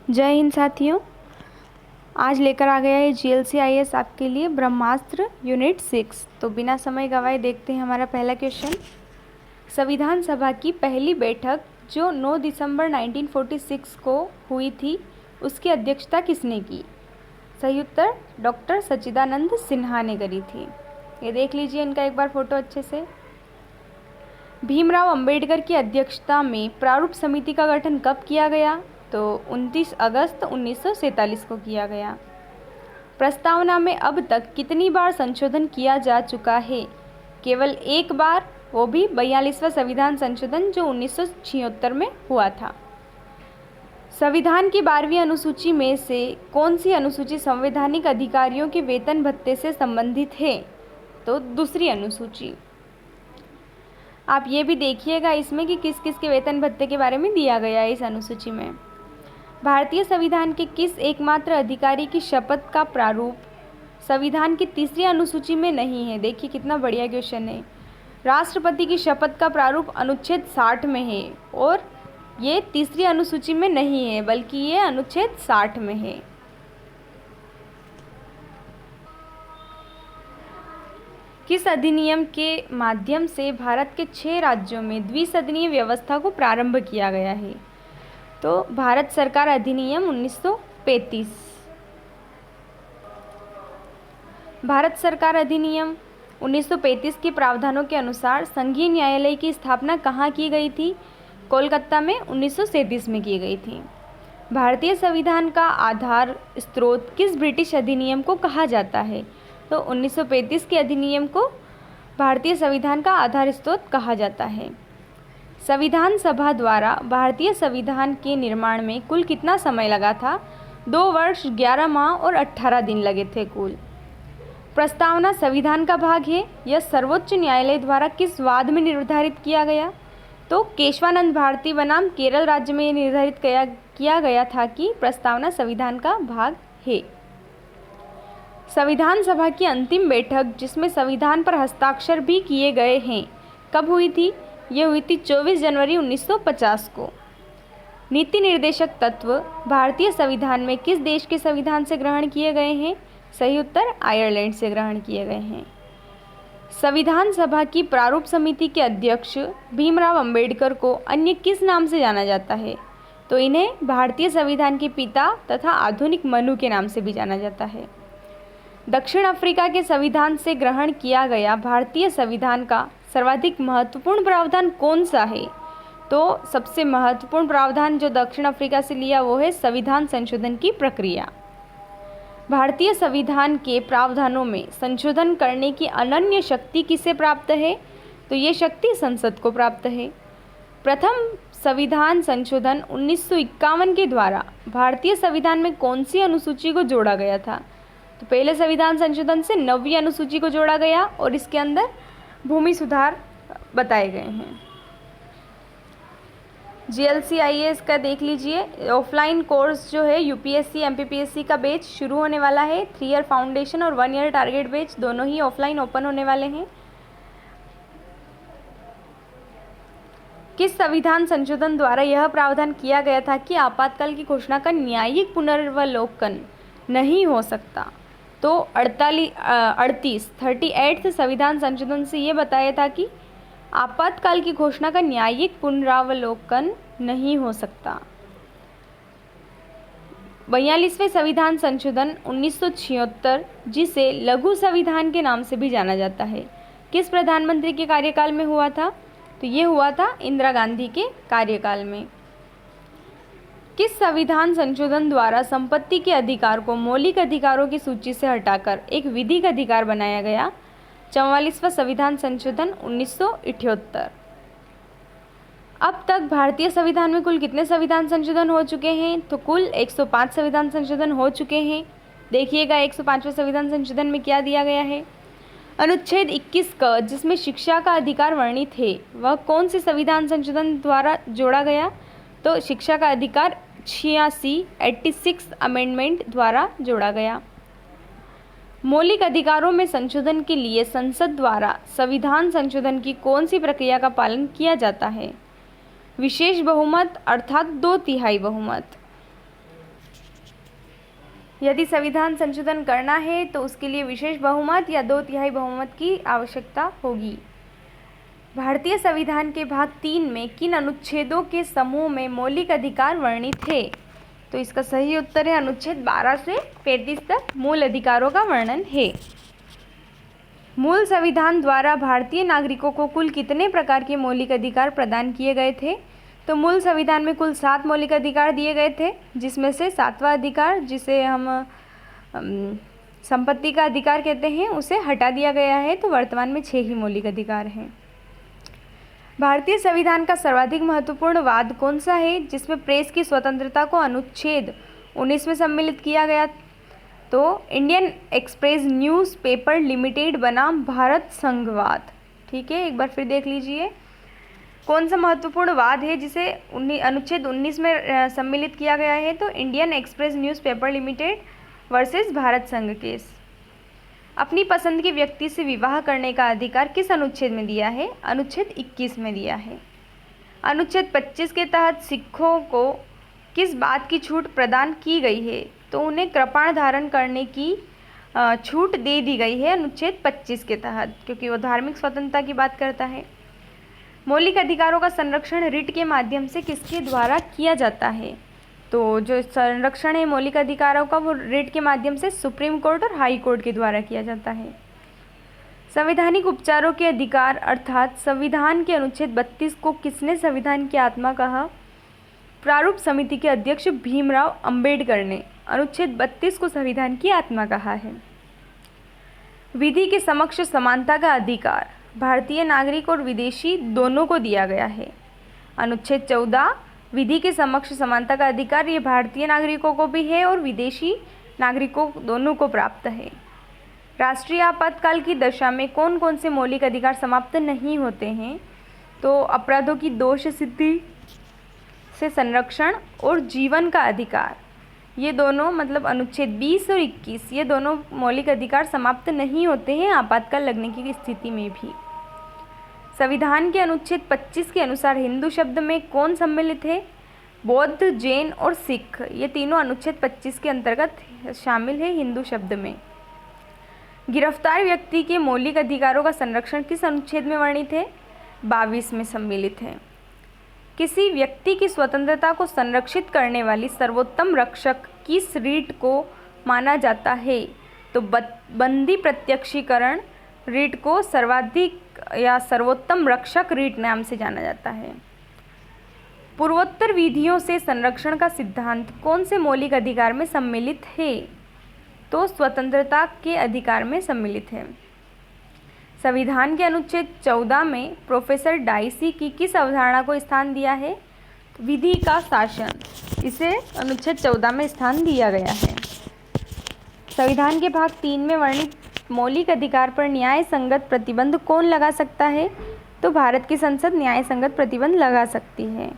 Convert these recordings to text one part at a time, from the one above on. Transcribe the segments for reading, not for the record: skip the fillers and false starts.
जय हिंद साथियों। आज लेकर आ गया है GLC-IAS आपके लिए ब्रह्मास्त्र यूनिट 6। तो बिना समय गवाए देखते हैं हमारा पहला क्वेश्चन। संविधान सभा की पहली बैठक जो 9 दिसंबर 1946 को हुई थी, उसकी अध्यक्षता किसने की? सही उत्तर डॉक्टर सच्चिदानंद सिन्हा ने करी थी। ये देख लीजिए इनका एक बार फोटो अच्छे से। भीमराव अंबेडकर की अध्यक्षता में प्रारूप समिति का गठन कब किया गया? तो 29 अगस्त 1947 को किया गया। प्रस्तावना में अब तक कितनी बार संशोधन किया जा चुका है? केवल एक बार, वो भी 42वां संविधान संशोधन जो 1976 में हुआ था। संविधान की 12वीं अनुसूची में से कौन सी अनुसूची संवैधानिक अधिकारियों के वेतन भत्ते से संबंधित है? तो दूसरी अनुसूची। आप ये भी देखिएगा इसमें कि किस किस के वेतन भत्ते के बारे में दिया गया है इस अनुसूची में। भारतीय संविधान के किस एकमात्र अधिकारी की शपथ का प्रारूप संविधान की तीसरी अनुसूची में नहीं है? देखिए कितना बढ़िया क्वेश्चन है। राष्ट्रपति की शपथ का प्रारूप अनुच्छेद 60 में है और ये तीसरी अनुसूची में नहीं है, बल्कि ये अनुच्छेद 60 में है। किस अधिनियम के माध्यम से भारत के 6 राज्यों में द्विसदनीय व्यवस्था को प्रारंभ किया गया है? तो भारत सरकार अधिनियम 1935। भारत सरकार अधिनियम 1935 के प्रावधानों के अनुसार संघीय न्यायालय की स्थापना कहाँ की गई थी? कोलकाता में 1937 में की गई थी। भारतीय संविधान का आधार स्रोत किस ब्रिटिश अधिनियम को कहा जाता है? तो 1935 के अधिनियम को भारतीय संविधान का आधार स्रोत कहा जाता है। संविधान सभा द्वारा भारतीय संविधान के निर्माण में कुल कितना समय लगा था? 2 वर्ष 11 माह और 18 दिन लगे थे कुल। प्रस्तावना संविधान का भाग है। यह सर्वोच्च न्यायालय द्वारा किस वाद में निर्धारित किया गया? तो केशवानंद भारती बनाम केरल राज्य में निर्धारित किया गया था कि प्रस्तावना संविधान का भाग है। संविधान सभा की अंतिम बैठक जिसमें संविधान पर हस्ताक्षर भी किए गए हैं, कब हुई थी? ये हुई थी 24 जनवरी 1950 को। नीति निर्देशक तत्व भारतीय संविधान में किस देश के संविधान से ग्रहण किए गए हैं? सही उत्तर आयरलैंड से ग्रहण किए गए हैं। संविधान सभा की प्रारूप समिति के अध्यक्ष भीमराव अंबेडकर को अन्य किस नाम से जाना जाता है? तो इन्हें भारतीय संविधान के पिता तथा आधुनिक मनु के नाम से भी जाना जाता है। दक्षिण अफ्रीका के संविधान से ग्रहण किया गया भारतीय संविधान का सर्वाधिक महत्वपूर्ण प्रावधान कौन सा है? तो सबसे महत्वपूर्ण प्रावधान जो दक्षिण अफ्रीका से लिया वो है संविधान संशोधन की प्रक्रिया। भारतीय संविधान के प्रावधानों में संशोधन करने की अनन्य शक्ति किसे प्राप्त है? तो ये शक्ति संसद को प्राप्त है। प्रथम संविधान संशोधन 1951 के द्वारा भारतीय संविधान में कौन सी अनुसूची को जोड़ा गया था? तो पहले संविधान संशोधन से 9वीं अनुसूची को जोड़ा गया और इसके अंदर भूमि सुधार बताए गए हैं। GLC-IAS का देख लीजिए। ऑफलाइन कोर्स जो है UPSC MPPSC का बैच शुरू होने वाला है। 3 ईयर फाउंडेशन और 1 ईयर टारगेट बैच दोनों ही ऑफलाइन ओपन होने वाले हैं। किस संविधान संशोधन द्वारा यह प्रावधान किया गया था कि आपातकाल की घोषणा का न्यायिक पुनर्वलोकन नहीं हो सकता? तो 38th संविधान संशोधन से ये बताया था कि आपातकाल की घोषणा का न्यायिक पुनरावलोकन नहीं हो सकता। 42वें संविधान संशोधन 1976 जिसे लघु संविधान के नाम से भी जाना जाता है, किस प्रधानमंत्री के कार्यकाल में हुआ था? तो ये हुआ था इंदिरा गांधी के कार्यकाल में। किस संविधान संशोधन द्वारा संपत्ति के अधिकार को मौलिक अधिकारों की सूची से हटाकर एक विधिक अधिकार बनाया गया? 44वां संविधान संशोधन 1978। अब तक भारतीय संविधान में कुल कितने संविधान संशोधन हो चुके हैं? तो कुल 105 संविधान संशोधन हो चुके हैं। देखिएगा 105वें संविधान संशोधन में क्या दिया गया है। अनुच्छेद 21 क जिसमें शिक्षा का अधिकार वर्णित है, वह कौन से संविधान संशोधन द्वारा जोड़ा गया? तो शिक्षा का अधिकार 86 अमेंडमेंट द्वारा जोड़ा गया। मौलिक अधिकारों में संशोधन के लिए संसद द्वारा संविधान संशोधन की कौन सी प्रक्रिया का पालन किया जाता है? विशेष बहुमत अर्थात 2/3 बहुमत। यदि संविधान संशोधन करना है तो उसके लिए विशेष बहुमत या 2/3 बहुमत की आवश्यकता होगी। भारतीय संविधान के भाग 3 में किन अनुच्छेदों के समूह में मौलिक अधिकार वर्णित है? तो इसका सही उत्तर है अनुच्छेद 12 से 35 तक मूल अधिकारों का वर्णन है। मूल संविधान द्वारा भारतीय नागरिकों को कुल कितने प्रकार के मौलिक अधिकार प्रदान किए गए थे? तो मूल संविधान में कुल 7 मौलिक अधिकार दिए गए थे, जिसमें से 7वां अधिकार, जिसे हम संपत्ति का अधिकार कहते हैं, उसे हटा दिया गया है। तो वर्तमान में 6 ही मौलिक अधिकार हैं। भारतीय संविधान का सर्वाधिक महत्वपूर्ण वाद कौन सा है, जिसमें प्रेस की स्वतंत्रता को अनुच्छेद 19 में सम्मिलित किया गया? तो इंडियन एक्सप्रेस न्यूज़पेपर लिमिटेड बनाम भारत संघवाद। ठीक है, एक बार फिर देख लीजिए कौन सा महत्वपूर्ण वाद है जिसे अनुच्छेद 19 में सम्मिलित किया गया है। तो Indian express newspaper limited versus Bharat संघ केस। अपनी पसंद के व्यक्ति से विवाह करने का अधिकार किस अनुच्छेद में दिया है? अनुच्छेद 21 में दिया है। अनुच्छेद 25 के तहत सिखों को किस बात की छूट प्रदान की गई है? तो उन्हें कृपाण धारण करने की छूट दे दी गई है अनुच्छेद 25 के तहत, क्योंकि वो धार्मिक स्वतंत्रता की बात करता है। मौलिक अधिकारों का संरक्षण रिट के माध्यम से किसके द्वारा किया जाता है? तो जो संरक्षण है मौलिक अधिकारों का, वो रिट के माध्यम से सुप्रीम कोर्ट और हाई कोर्ट के द्वारा किया जाता है। संवैधानिक उपचारों के अधिकार अर्थात संविधान के अनुच्छेद 32 को किसने संविधान की आत्मा कहा? प्रारूप समिति के अध्यक्ष भीमराव अंबेडकर ने अनुच्छेद 32 को संविधान की आत्मा कहा है। विधि के समक्ष समानता का अधिकार भारतीय नागरिक और विदेशी दोनों को दिया गया है। अनुच्छेद 14 विधि के समक्ष समानता का अधिकार ये भारतीय नागरिकों को भी है और विदेशी नागरिकों दोनों को प्राप्त है। राष्ट्रीय आपातकाल की दशा में कौन कौन से मौलिक अधिकार समाप्त नहीं होते हैं? तो अपराधों की दोष सिद्धि से संरक्षण और जीवन का अधिकार, ये दोनों मतलब अनुच्छेद 20 और 21, ये दोनों मौलिक अधिकार समाप्त नहीं होते हैं आपातकाल लगने की स्थिति में भी। संविधान के अनुच्छेद 25 के अनुसार हिंदू शब्द में कौन सम्मिलित है? बौद्ध, जैन और सिख, ये तीनों अनुच्छेद 25 के अंतर्गत शामिल है हिंदू शब्द में। गिरफ्तार व्यक्ति के मौलिक अधिकारों का संरक्षण किस अनुच्छेद में वर्णित है? 22 में सम्मिलित है। किसी व्यक्ति की स्वतंत्रता को संरक्षित करने वाली सर्वोत्तम रक्षक किस रीट को माना जाता है? तो बंदी प्रत्यक्षीकरण रीट को सर्वाधिक या सर्वोत्तम रक्षक रीट नाम से जाना जाता है। पूर्वोत्तर विधियों से संरक्षण का सिद्धांत कौन से मौलिक अधिकार में सम्मिलित है? तो स्वतंत्रता के अधिकार में सम्मिलित है। संविधान के अनुच्छेद 14 में प्रोफेसर डाइसी की किस अवधारणा को स्थान दिया है? विधि का शासन, इसे अनुच्छेद 14 में स्थान दिया गया है। संविधान के भाग 3 में वर्णित मौलिक अधिकार पर न्याय संगत प्रतिबंध कौन लगा सकता है? तो भारत की संसद न्याय संगत प्रतिबंध लगा सकती है।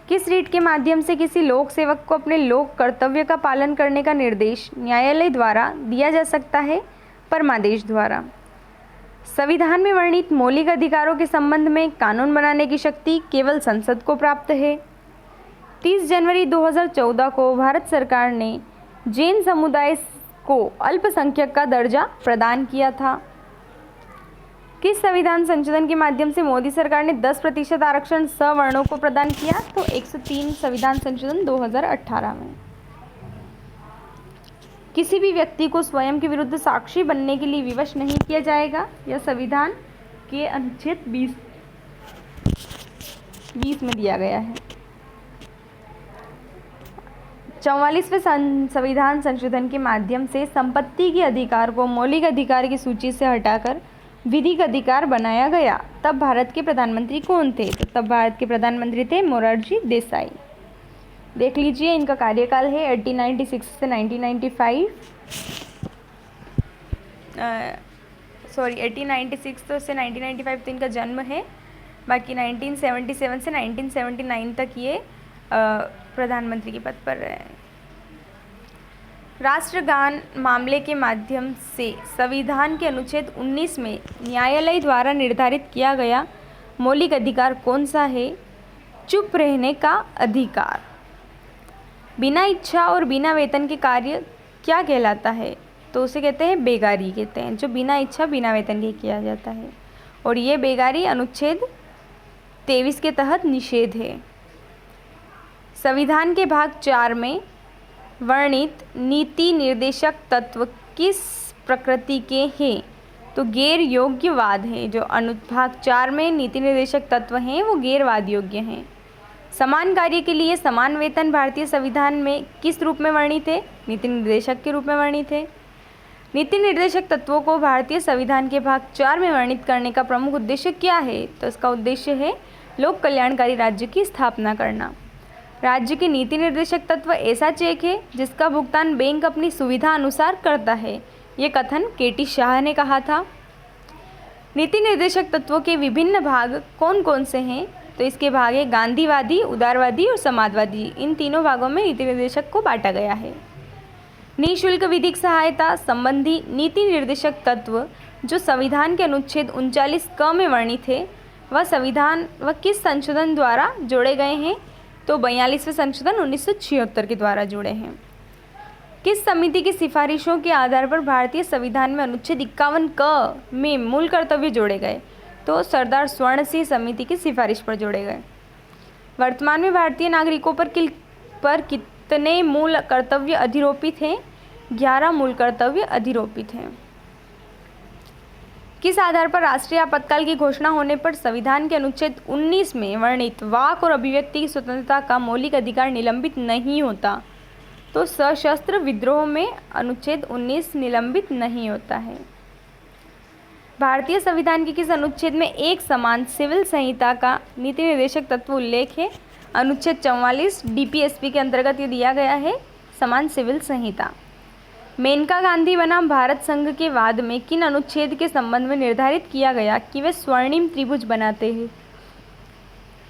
किस रीट के माध्यम से किसी लोक सेवक को अपने लोक कर्तव्य का पालन करने का निर्देश न्यायालय द्वारा दिया जा सकता है? परमादेश द्वारा। संविधान में वर्णित मौलिक अधिकारों के संबंध में कानून बनाने की शक्ति केवल संसद को प्राप्त है। 30 जनवरी 2014 को भारत सरकार ने जैन समुदाय को अल्पसंख्यक का दर्जा प्रदान किया था। किस संविधान संशोधन के माध्यम से मोदी सरकार ने 10% आरक्षण सवर्णों को प्रदान किया? तो 103 संविधान संशोधन 2018 में। किसी भी व्यक्ति को स्वयं के विरुद्ध साक्षी बनने के लिए विवश नहीं किया जाएगा, यह संविधान के अनुच्छेद 20 में दिया गया है। 44वें संविधान संशोधन के माध्यम से संपत्ति के अधिकार को मौलिक अधिकार की सूची से हटाकर विधिक अधिकार बनाया गया। तब भारत के प्रधानमंत्री कौन थे? तो तब भारत के प्रधानमंत्री थे मोरारजी देसाई। देख लीजिए इनका कार्यकाल है 1896 से 1995 1896 से 1995 तो इनका जन्म है। बाकी 1977 से 1979 तक ये प्रधानमंत्री के पद पर रहे। राष्ट्रगान मामले के माध्यम से संविधान के अनुच्छेद 19 में न्यायालय द्वारा निर्धारित किया गया मौलिक अधिकार कौन सा है? चुप रहने का अधिकार। बिना इच्छा और बिना वेतन के कार्य क्या कहलाता है? तो उसे कहते हैं बेगारी कहते हैं, जो बिना इच्छा बिना वेतन के किया जाता है। और ये बेगारी अनुच्छेद 23 के तहत निषेध है। संविधान के भाग 4 में वर्णित नीति निर्देशक तत्व किस प्रकृति के हैं? तो गैर योग्यवाद है। जो अनुभाग 4 में नीति निर्देशक तत्व हैं वो गैरवाद योग्य हैं। समान कार्य के लिए समान वेतन भारतीय संविधान में किस रूप में वर्णित है? नीति निर्देशक के रूप में वर्णित है। नीति निर्देशक तत्वों को भारतीय संविधान के भाग 4 में वर्णित करने का प्रमुख उद्देश्य क्या है? तो इसका उद्देश्य है लोक कल्याणकारी राज्य की स्थापना करना। राज्य के नीति निर्देशक तत्व ऐसा चेक है जिसका भुगतान बैंक अपनी सुविधा अनुसार करता है। ये कथन केटी शाह ने कहा था। नीति निर्देशक तत्वों के विभिन्न भाग कौन कौन से हैं? तो इसके भाग है गांधीवादी, उदारवादी और समाजवादी। इन तीनों भागों में नीति निर्देशक को बांटा गया है। निःशुल्क विधिक सहायता संबंधी नीति निर्देशक तत्व जो संविधान के अनुच्छेद 39 क में वर्णित है वह किस संशोधन द्वारा जोड़े गए हैं? तो 42वें संशोधन 1976 के द्वारा जुड़े हैं। किस समिति की सिफारिशों के आधार पर भारतीय संविधान में अनुच्छेद 51 क में मूल कर्तव्य जोड़े गए? तो सरदार स्वर्ण सिंह समिति की सिफारिश पर जोड़े गए। वर्तमान में भारतीय नागरिकों पर कितने मूल कर्तव्य अधिरोपित हैं? 11 मूल कर्तव्य अधिरोपित हैं। किस आधार पर राष्ट्रीय आपातकाल की घोषणा होने पर संविधान के अनुच्छेद 19 में वर्णित वाक और अभिव्यक्ति की स्वतंत्रता का मौलिक अधिकार निलंबित नहीं होता? तो सशस्त्र विद्रोह में अनुच्छेद 19 निलंबित नहीं होता है। भारतीय संविधान के किस अनुच्छेद में एक समान सिविल संहिता का नीति निर्देशक तत्व उल्लेख है? अनुच्छेद 44 डीपीएसपी के अंतर्गत ये दिया गया है समान सिविल संहिता। मेनका गांधी बनाम भारत संघ के वाद में किन अनुच्छेद के संबंध में निर्धारित किया गया कि वे स्वर्णिम त्रिभुज बनाते हैं?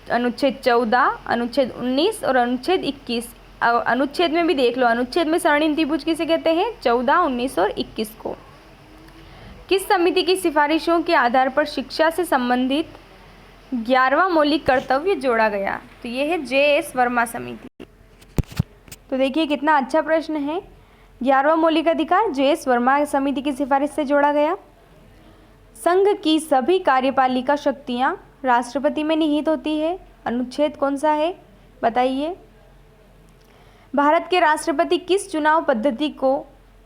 अनुच्छेद 14, अनुच्छेद 19 और अनुच्छेद 21। अनुच्छेद में भी देख लो, अनुच्छेद में स्वर्णिम त्रिभुज किसे कहते हैं? 14, 19 और 21 को। किस समिति की सिफारिशों के आधार पर शिक्षा से संबंधित 11वां मौलिक कर्तव्य जोड़ा गया? तो ये है JS वर्मा समिति। तो देखिए कितना अच्छा प्रश्न है। 11वां मौलिक अधिकार JS वर्मा समिति की सिफारिश से जोड़ा गया। संघ की सभी कार्यपालिका शक्तियां राष्ट्रपति में निहित होती है। अनुच्छेद कौन सा है बताइए। भारत के राष्ट्रपति किस चुनाव पद्धति को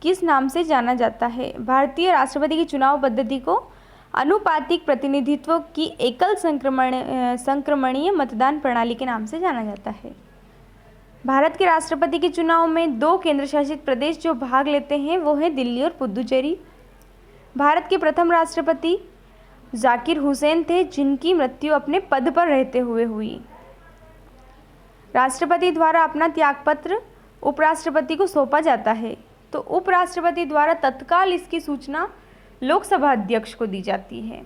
किस नाम से जाना जाता है? भारतीय राष्ट्रपति की चुनाव पद्धति को अनुपातिक प्रतिनिधित्व की एकल संक्रमणीय मतदान प्रणाली के नाम से जाना जाता है। भारत के राष्ट्रपति के चुनाव में 2 केंद्र शासित प्रदेश जो भाग लेते हैं वो हैं दिल्ली और पुदुचेरी। भारत के प्रथम राष्ट्रपति जाकिर हुसैन थे जिनकी मृत्यु अपने पद पर रहते हुए हुई। राष्ट्रपति द्वारा अपना त्यागपत्र उपराष्ट्रपति को सौंपा जाता है तो उपराष्ट्रपति द्वारा तत्काल इसकी सूचना लोकसभा अध्यक्ष को दी जाती है।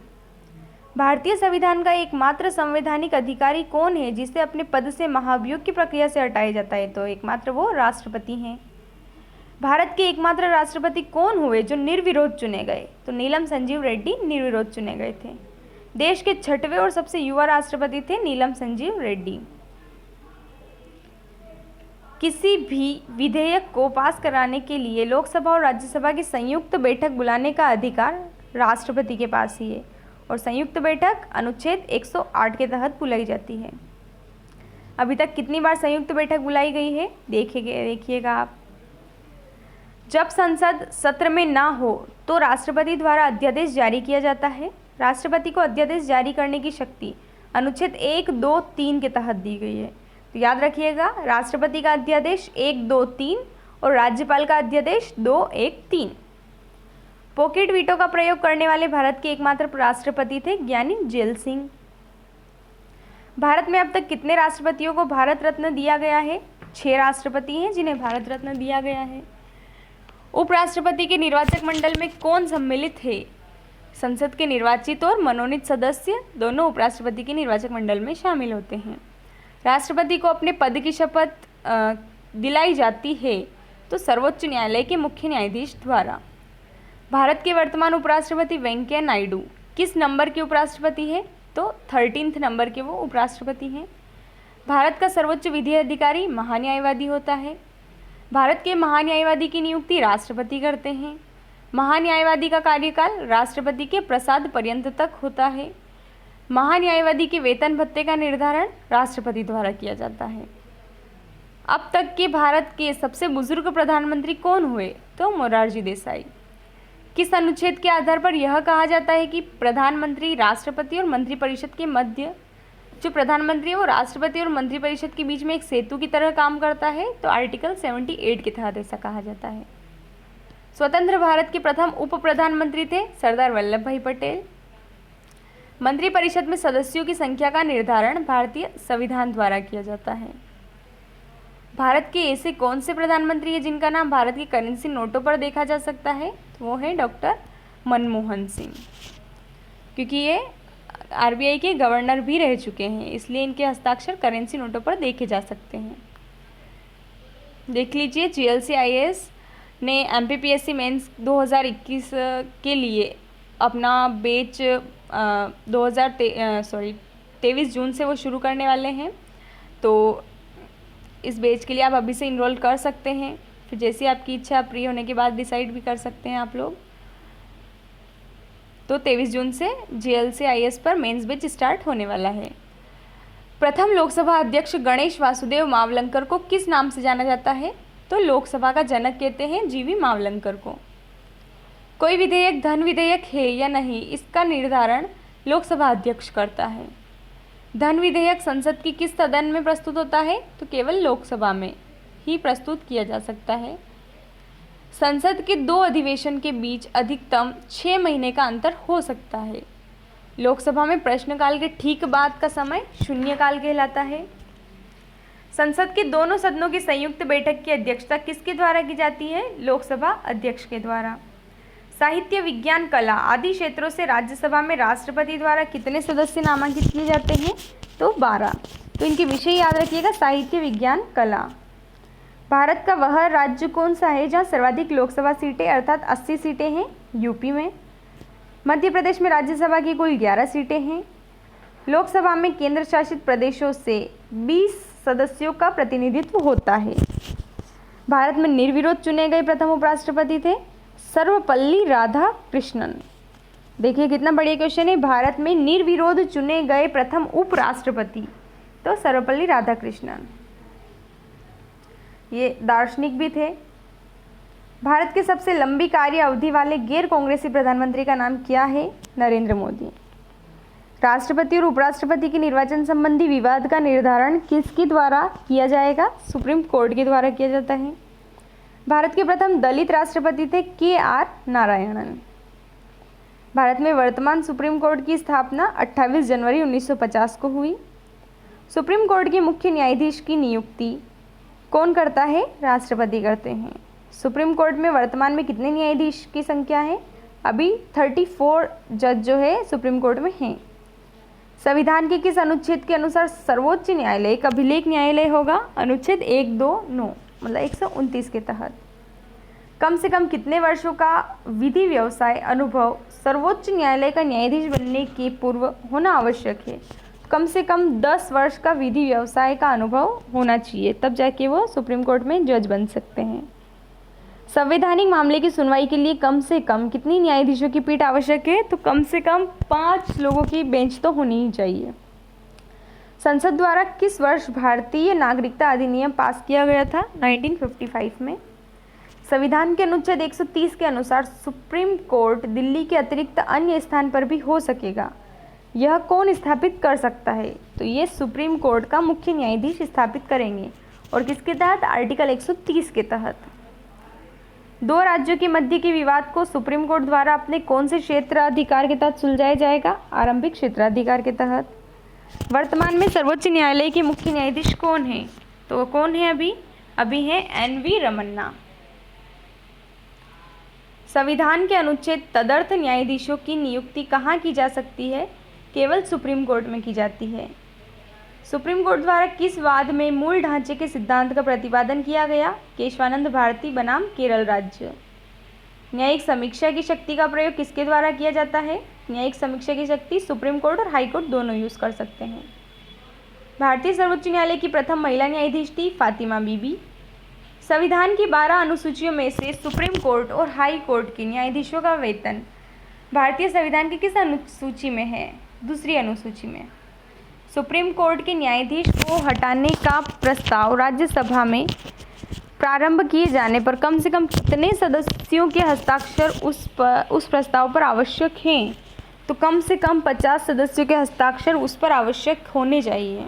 भारतीय संविधान का एकमात्र संवैधानिक अधिकारी कौन है जिसे अपने पद से महाभियोग की प्रक्रिया से हटाया जाता है? तो एकमात्र वो राष्ट्रपति हैं। भारत के एकमात्र राष्ट्रपति कौन हुए जो निर्विरोध चुने गए? तो नीलम संजीव रेड्डी निर्विरोध चुने गए थे। देश के 6वें और सबसे युवा राष्ट्रपति थे नीलम संजीव रेड्डी। किसी भी विधेयक को पास कराने के लिए लोकसभा और राज्यसभा की संयुक्त बैठक बुलाने का अधिकार राष्ट्रपति के पास ही है और संयुक्त बैठक अनुच्छेद 108 के तहत बुलाई जाती है। अभी तक कितनी बार संयुक्त बैठक बुलाई गई है देखिएगा आप। जब संसद सत्र में ना हो तो राष्ट्रपति द्वारा अध्यादेश जारी किया जाता है। राष्ट्रपति को अध्यादेश जारी करने की शक्ति अनुच्छेद 1, 2, 3 के तहत दी गई है। तो याद रखिएगा, राष्ट्रपति का अध्यादेश 1, 2, 3 और राज्यपाल का अध्यादेश 2, 1, 3। पॉकेट वीटो का प्रयोग करने वाले भारत के एकमात्र राष्ट्रपति थे ज्ञानी जेल सिंह। भारत में अब तक कितने राष्ट्रपतियों को भारत रत्न दिया गया है? 6 राष्ट्रपति हैं जिन्हें भारत रत्न दिया गया है। उपराष्ट्रपति के निर्वाचक मंडल में कौन सम्मिलित है? संसद के निर्वाचित और मनोनीत सदस्य दोनों उपराष्ट्रपति के निर्वाचक मंडल में शामिल होते हैं। राष्ट्रपति को अपने पद की शपथ दिलाई जाती है तो सर्वोच्च न्यायालय के मुख्य न्यायाधीश द्वारा। भारत के वर्तमान उपराष्ट्रपति वेंकैया नायडू किस नंबर के उपराष्ट्रपति हैं? तो 13th नंबर के वो उपराष्ट्रपति हैं। भारत का सर्वोच्च विधि अधिकारी महान्यायवादी होता है। भारत के महान्यायवादी की नियुक्ति राष्ट्रपति करते हैं। महान्यायवादी का कार्यकाल राष्ट्रपति के प्रसाद पर्यंत तक होता है। महान्यायवादी के वेतन भत्ते का निर्धारण राष्ट्रपति द्वारा किया जाता है। अब तक के भारत के सबसे बुजुर्ग प्रधानमंत्री कौन हुए? तो मोरारजी देसाई। किस अनुच्छेद के आधार पर यह कहा जाता है कि प्रधानमंत्री, राष्ट्रपति और मंत्रिपरिषद के मध्य जो प्रधानमंत्री है वो राष्ट्रपति और मंत्रिपरिषद के बीच में एक सेतु की तरह काम करता है? तो आर्टिकल 78 के तहत ऐसा कहा जाता है। स्वतंत्र भारत के प्रथम उप प्रधानमंत्री थे सरदार वल्लभ भाई पटेल। मंत्रिपरिषद में सदस्यों की संख्या का निर्धारण भारतीय संविधान द्वारा किया जाता है। भारत के ऐसे कौन से प्रधानमंत्री हैं जिनका नाम भारत की करेंसी नोटों पर देखा जा सकता है? तो वो है डॉक्टर मनमोहन सिंह, क्योंकि ये आरबीआई के गवर्नर भी रह चुके हैं, इसलिए इनके हस्ताक्षर करेंसी नोटों पर देखे जा सकते हैं। देख लीजिए, जीएलसी आईएएस ने एमपीपीएससी मेंस 2021 के लिए अपना बैच 23 जून से वो शुरू करने वाले हैं। तो इस बैच के लिए आप अभी से इनरोल कर सकते हैं, फिर जैसी आपकी इच्छा फ्री होने के बाद डिसाइड भी कर सकते हैं आप लोग। तो 23 जून से जीएलसी आईएएस पर मेंस बैच स्टार्ट होने वाला है। प्रथम लोकसभा अध्यक्ष गणेश वासुदेव मावलंकर को किस नाम से जाना जाता है? तो लोकसभा का जनक कहते हैं जीवी मावलंकर को। कोई विधेयक धन विधेयक है या नहीं, इसका निर्धारण लोकसभा अध्यक्ष करता है। धन विधेयक संसद की किस सदन में प्रस्तुत होता है? तो केवल लोकसभा में ही प्रस्तुत किया जा सकता है। संसद के 2 अधिवेशन के बीच अधिकतम 6 महीने का अंतर हो सकता है। लोकसभा में प्रश्नकाल के ठीक बाद का समय शून्यकाल कहलाता है। संसद के दोनों सदनों की संयुक्त बैठक की अध्यक्षता किसके द्वारा की जाती है? लोकसभा अध्यक्ष के द्वारा। साहित्य, विज्ञान, कला आदि क्षेत्रों से राज्यसभा में राष्ट्रपति द्वारा कितने सदस्य नामांकित किए जाते हैं? तो 12। तो इनके विषय याद रखिएगा, साहित्य, विज्ञान, कला। भारत का वह राज्य कौन सा है जहां सर्वाधिक लोकसभा सीटें अर्थात 80 सीटें हैं? यूपी में। मध्य प्रदेश में राज्यसभा की कुल 11 सीटें हैं। लोकसभा में केंद्र शासित प्रदेशों से 20 सदस्यों का प्रतिनिधित्व होता है। भारत में निर्विरोध चुने गए प्रथम उपराष्ट्रपति थे सर्वपल्ली राधाकृष्णन। देखिए कितना बढ़िया क्वेश्चन है। भारत में निर्विरोध चुने गए प्रथम उपराष्ट्रपति तो सर्वपल्ली राधाकृष्णन, ये दार्शनिक भी थे। भारत के सबसे लंबी कार्य अवधि वाले गैर कांग्रेसी प्रधानमंत्री का नाम क्या है? नरेंद्र मोदी। राष्ट्रपति और उपराष्ट्रपति के निर्वाचन संबंधी विवाद का निर्धारण किसके द्वारा किया जाएगा? सुप्रीम कोर्ट के द्वारा किया जाता है। भारत के प्रथम दलित राष्ट्रपति थे KR नारायणन। भारत में वर्तमान सुप्रीम कोर्ट की स्थापना 28 जनवरी 1950 को हुई। सुप्रीम कोर्ट के मुख्य न्यायाधीश की नियुक्ति कौन करता है? राष्ट्रपति करते हैं। सुप्रीम कोर्ट में वर्तमान में कितने न्यायाधीश की संख्या है? अभी 34 जज जो है सुप्रीम कोर्ट में हैं। संविधान के किस अनुच्छेद के अनुसार सर्वोच्च न्यायालय एक अभिलेख न्यायालय होगा? अनुच्छेद 129 मतलब 129 के तहत। कम से कम कितने वर्षों का विधि व्यवसाय अनुभव सर्वोच्च न्यायालय का न्यायाधीश बनने के पूर्व होना आवश्यक है? कम से कम 10 वर्ष का विधि व्यवसाय का अनुभव होना चाहिए, तब जाके वो सुप्रीम कोर्ट में जज बन सकते हैं। संवैधानिक मामले की सुनवाई के लिए कम से कम कितनी न्यायाधीशों की पीठ आवश्यक है? तो कम से कम 5 लोगों की बेंच तो होनी ही चाहिए। संसद द्वारा किस वर्ष भारतीय नागरिकता अधिनियम पास किया गया था? 1955 में। संविधान के अनुच्छेद 130 के अनुसार सुप्रीम कोर्ट दिल्ली के अतिरिक्त अन्य स्थान पर भी हो सकेगा। यह कौन स्थापित कर सकता है? तो ये सुप्रीम कोर्ट का मुख्य न्यायाधीश स्थापित करेंगे। और किसके तहत? आर्टिकल 130 के तहत। 2 राज्यों के मध्य के विवाद को सुप्रीम कोर्ट द्वारा अपने कौन से क्षेत्राधिकार के तहत सुलझाया जाएगा? आरंभिक क्षेत्राधिकार के तहत। वर्तमान में सर्वोच्च न्यायालय के मुख्य न्यायाधीश कौन है? तो वो कौन है? अभी है NV रमन्ना। संविधान के अनुच्छेद तदर्थ न्यायाधीशों की नियुक्ति कहाँ की जा सकती है? केवल सुप्रीम कोर्ट में की जाती है। सुप्रीम कोर्ट द्वारा किस वाद में मूल ढांचे के सिद्धांत का प्रतिपादन किया गया? केशवानंद भारती बनाम केरल राज्य। न्यायिक समीक्षा की शक्ति का प्रयोग किसके द्वारा किया जाता है? न्यायिक समीक्षा की शक्ति सुप्रीम कोर्ट और हाई कोर्ट दोनों यूज़ कर सकते हैं। भारतीय सर्वोच्च न्यायालय की प्रथम महिला न्यायाधीश थी फातिमा बीबी। संविधान की 12 अनुसूचियों में से सुप्रीम कोर्ट और हाई कोर्ट के न्यायाधीशों का वेतन भारतीय संविधान की किस अनुसूची में है? दूसरी अनुसूची में। सुप्रीम कोर्ट के न्यायाधीश को हटाने का प्रस्ताव राज्यसभा में प्रारंभ किए जाने पर कम से कम कितने सदस्यों के हस्ताक्षर उस प्रस्ताव पर आवश्यक हैं? तो कम से कम 50 सदस्यों के हस्ताक्षर उस पर आवश्यक होने चाहिए।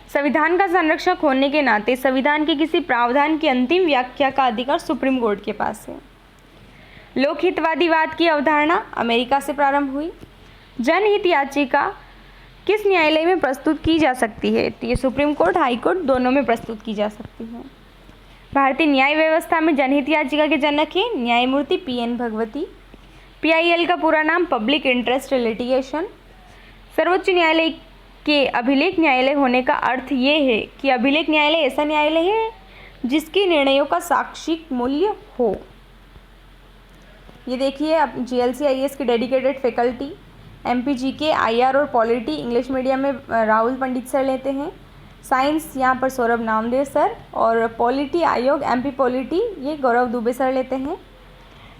संविधान का संरक्षक होने के नाते संविधान के किसी प्रावधान की अंतिम व्याख्या का अधिकार सुप्रीम कोर्ट के पास है। लोकहितवादीवाद की अवधारणा अमेरिका से प्रारंभ हुई। जनहित याचिका किस न्यायालय में प्रस्तुत की जा सकती है? तो ये सुप्रीम कोर्ट, हाई कोर्ट दोनों में प्रस्तुत की जा सकती है। भारतीय न्याय व्यवस्था में जनहित याचिका के जनक हैं न्यायमूर्ति PN भगवती। PIL का पूरा नाम पब्लिक इंटरेस्ट लिटिगेशन। सर्वोच्च न्यायालय के अभिलेख न्यायालय होने का अर्थ ये है कि अभिलेख न्यायालय ऐसा न्यायालय है जिसके निर्णयों का साक्षिक मूल्य हो। ये देखिए अब GLC IAS की डेडिकेटेड फैकल्टी MPGK IR और पॉलिटी इंग्लिश मीडियम में राहुल पंडित सर लेते हैं। साइंस यहाँ पर सौरभ नामदेव सर, और पॉलिटी आयोग MP पॉलिटी ये गौरव दुबे सर लेते हैं।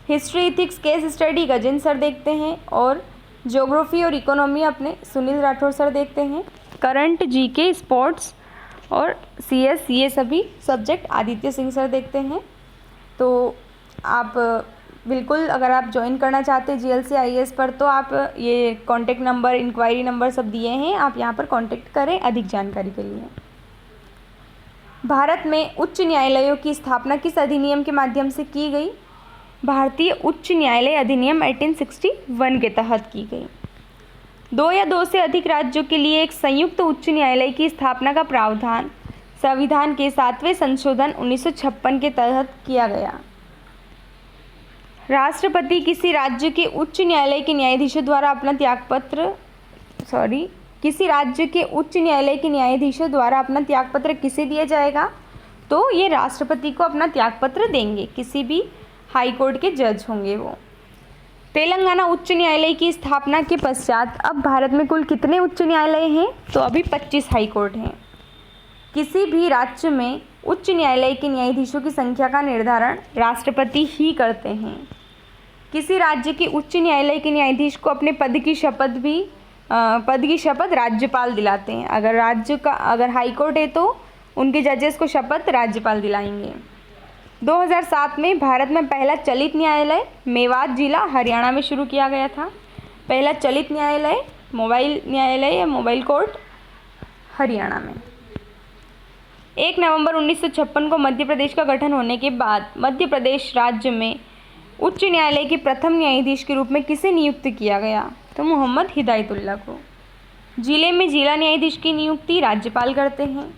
History ethics case study Gajendra sir देखते हैं, और ज्योग्राफी और इकोनॉमी अपने सुनील राठौर सर देखते हैं। करंट GK स्पोर्ट्स और CS ये सभी सब्जेक्ट आदित्य सिंह सर देखते हैं। तो आप बिल्कुल अगर आप ज्वाइन करना चाहते हैं GLC IAS पर तो आप ये कॉन्टैक्ट नंबर, इंक्वायरी नंबर सब दिए हैं, आप यहाँ पर कॉन्टैक्ट करें अधिक जानकारी के लिए। भारत में उच्च न्यायालयों की स्थापना किस अधिनियम के माध्यम से की गई? भारतीय उच्च न्यायालय अधिनियम 1861 के तहत की गई। 2 या 2 से अधिक राज्यों के लिए एक संयुक्त उच्च न्यायालय की स्थापना का प्रावधान संविधान के 7वें संशोधन 1956 के तहत किया गया। राष्ट्रपति किसी राज्य के उच्च न्यायालय के न्यायाधीशों द्वारा अपना त्यागपत्र किसे दिया जाएगा? तो ये राष्ट्रपति को अपना त्यागपत्र देंगे, किसी भी हाई कोर्ट के जज होंगे वो। तेलंगाना उच्च न्यायालय की स्थापना के पश्चात अब भारत में कुल कितने उच्च न्यायालय हैं? तो अभी 25 हाई कोर्ट हैं। किसी भी राज्य में उच्च न्यायालय के न्यायाधीशों की संख्या का निर्धारण राष्ट्रपति ही करते हैं। किसी राज्य के उच्च न्यायालय के न्यायाधीश को अपने पद की शपथ राज्यपाल दिलाते हैं। अगर हाई कोर्ट है तो उनके जजेस को शपथ राज्यपाल दिलाएंगे। 2007 में भारत में पहला चलित न्यायालय मेवात जिला हरियाणा में शुरू किया गया था। पहला चलित न्यायालय या मोबाइल कोर्ट हरियाणा में। 1 नवंबर 1956 को मध्य प्रदेश का गठन होने के बाद मध्य प्रदेश राज्य में उच्च न्यायालय के प्रथम न्यायाधीश के रूप में किसे नियुक्त किया गया? तो मोहम्मद हिदायतुल्लाह को। जिले में जिला न्यायाधीश की नियुक्ति राज्यपाल करते हैं।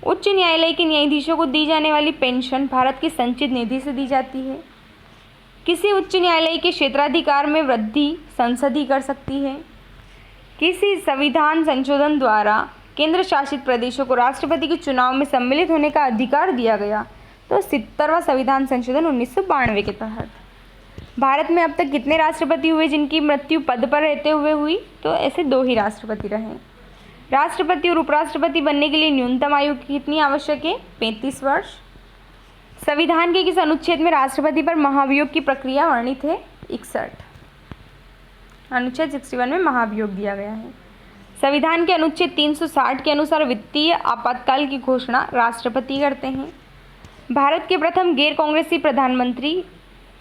उच्च न्यायालय के न्यायाधीशों को दी जाने वाली पेंशन भारत की संचित निधि से दी जाती है। किसी उच्च न्यायालय के क्षेत्राधिकार में वृद्धि संसद ही कर सकती है। किसी संविधान संशोधन द्वारा केंद्र शासित प्रदेशों को राष्ट्रपति के चुनाव में सम्मिलित होने का अधिकार दिया गया? तो 70वां संविधान संशोधन 1992 के तहत। भारत में अब तक कितने राष्ट्रपति हुए जिनकी मृत्यु पद पर रहते हुए हुई? तो ऐसे 2 ही राष्ट्रपति रहे। राष्ट्रपति और उपराष्ट्रपति बनने के लिए न्यूनतम आयु कितनी आवश्यक है? 35 वर्ष। संविधान के किस अनुच्छेद में राष्ट्रपति पर महाभियोग की प्रक्रिया वर्णित है? 61। अनुच्छेद 61 में महाभियोग दिया गया है। संविधान के अनुच्छेद 360 के अनुसार वित्तीय आपातकाल की घोषणा राष्ट्रपति करते हैं। भारत के प्रथम गैर कांग्रेसी प्रधानमंत्री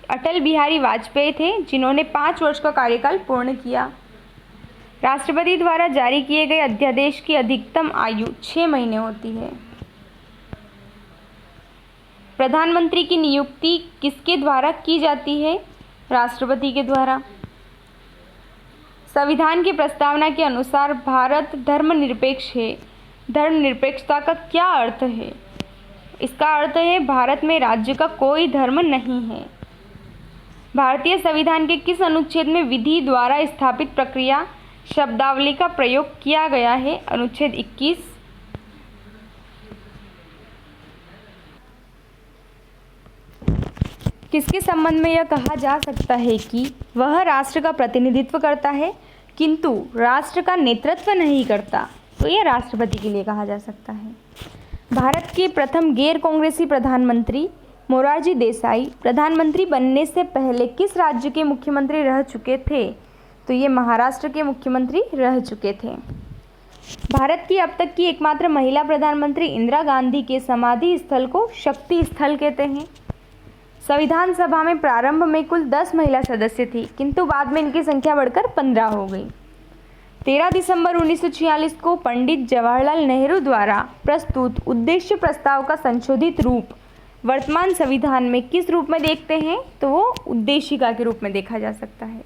अटल बिहारी वाजपेयी थे, जिन्होंने 5 वर्ष का कार्यकाल पूर्ण किया। राष्ट्रपति द्वारा जारी किए गए अध्यादेश की अधिकतम आयु 6 महीने होती है। प्रधानमंत्री की नियुक्ति किसके द्वारा की जाती है? राष्ट्रपति के द्वारा। संविधान की प्रस्तावना के अनुसार भारत धर्मनिरपेक्ष है। धर्मनिरपेक्षता का क्या अर्थ है? इसका अर्थ है भारत में राज्य का कोई धर्म नहीं है। भारतीय संविधान के किस अनुच्छेद में विधि द्वारा स्थापित प्रक्रिया शब्दावली का प्रयोग किया गया है? अनुच्छेद 21। किसके संबंध में यह कहा जा सकता है कि वह राष्ट्र का प्रतिनिधित्व करता है किंतु राष्ट्र का नेतृत्व नहीं करता? तो यह राष्ट्रपति के लिए कहा जा सकता है। भारत के प्रथम गैर कांग्रेसी प्रधानमंत्री मोरारजी देसाई प्रधानमंत्री बनने से पहले किस राज्य के मुख्यमंत्री रह चुके थे? तो ये महाराष्ट्र के मुख्यमंत्री रह चुके थे। भारत की अब तक की एकमात्र महिला प्रधानमंत्री इंदिरा गांधी के समाधि स्थल को शक्ति स्थल कहते हैं। संविधान सभा में प्रारंभ में कुल 10 महिला सदस्य थी, किंतु बाद में इनकी संख्या बढ़कर 15 हो गई। 13 दिसंबर 1946 को पंडित जवाहरलाल नेहरू द्वारा प्रस्तुत उद्देश्य प्रस्ताव का संशोधित रूप वर्तमान संविधान में किस रूप में देखते हैं? तो वो उद्देशिका के रूप में देखा जा सकता है।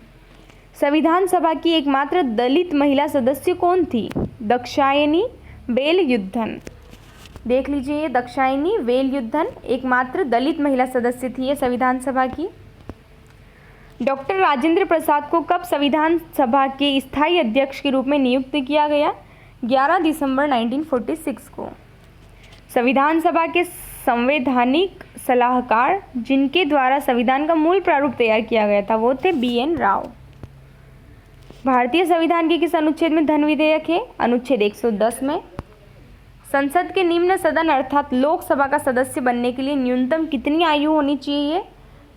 संविधान सभा की एकमात्र दलित महिला सदस्य कौन थी? दाक्षायणी वेलयुद्धन। देख लीजिए, ये दाक्षायणी वेलयुद्धन एकमात्र दलित महिला सदस्य थी ये संविधान सभा की। डॉक्टर राजेंद्र प्रसाद को कब संविधान सभा के स्थायी अध्यक्ष के रूप में नियुक्त किया गया? 11 दिसंबर 1946 को। संविधान सभा के संवैधानिक सलाहकार जिनके द्वारा संविधान का मूल प्रारूप तैयार किया गया था वो थे BN राव। भारतीय संविधान के किस अनुच्छेद में धन विधेयक है? अनुच्छेद 110 में। संसद के निम्न सदन अर्थात लोकसभा का सदस्य बनने के लिए न्यूनतम कितनी आयु होनी चाहिए?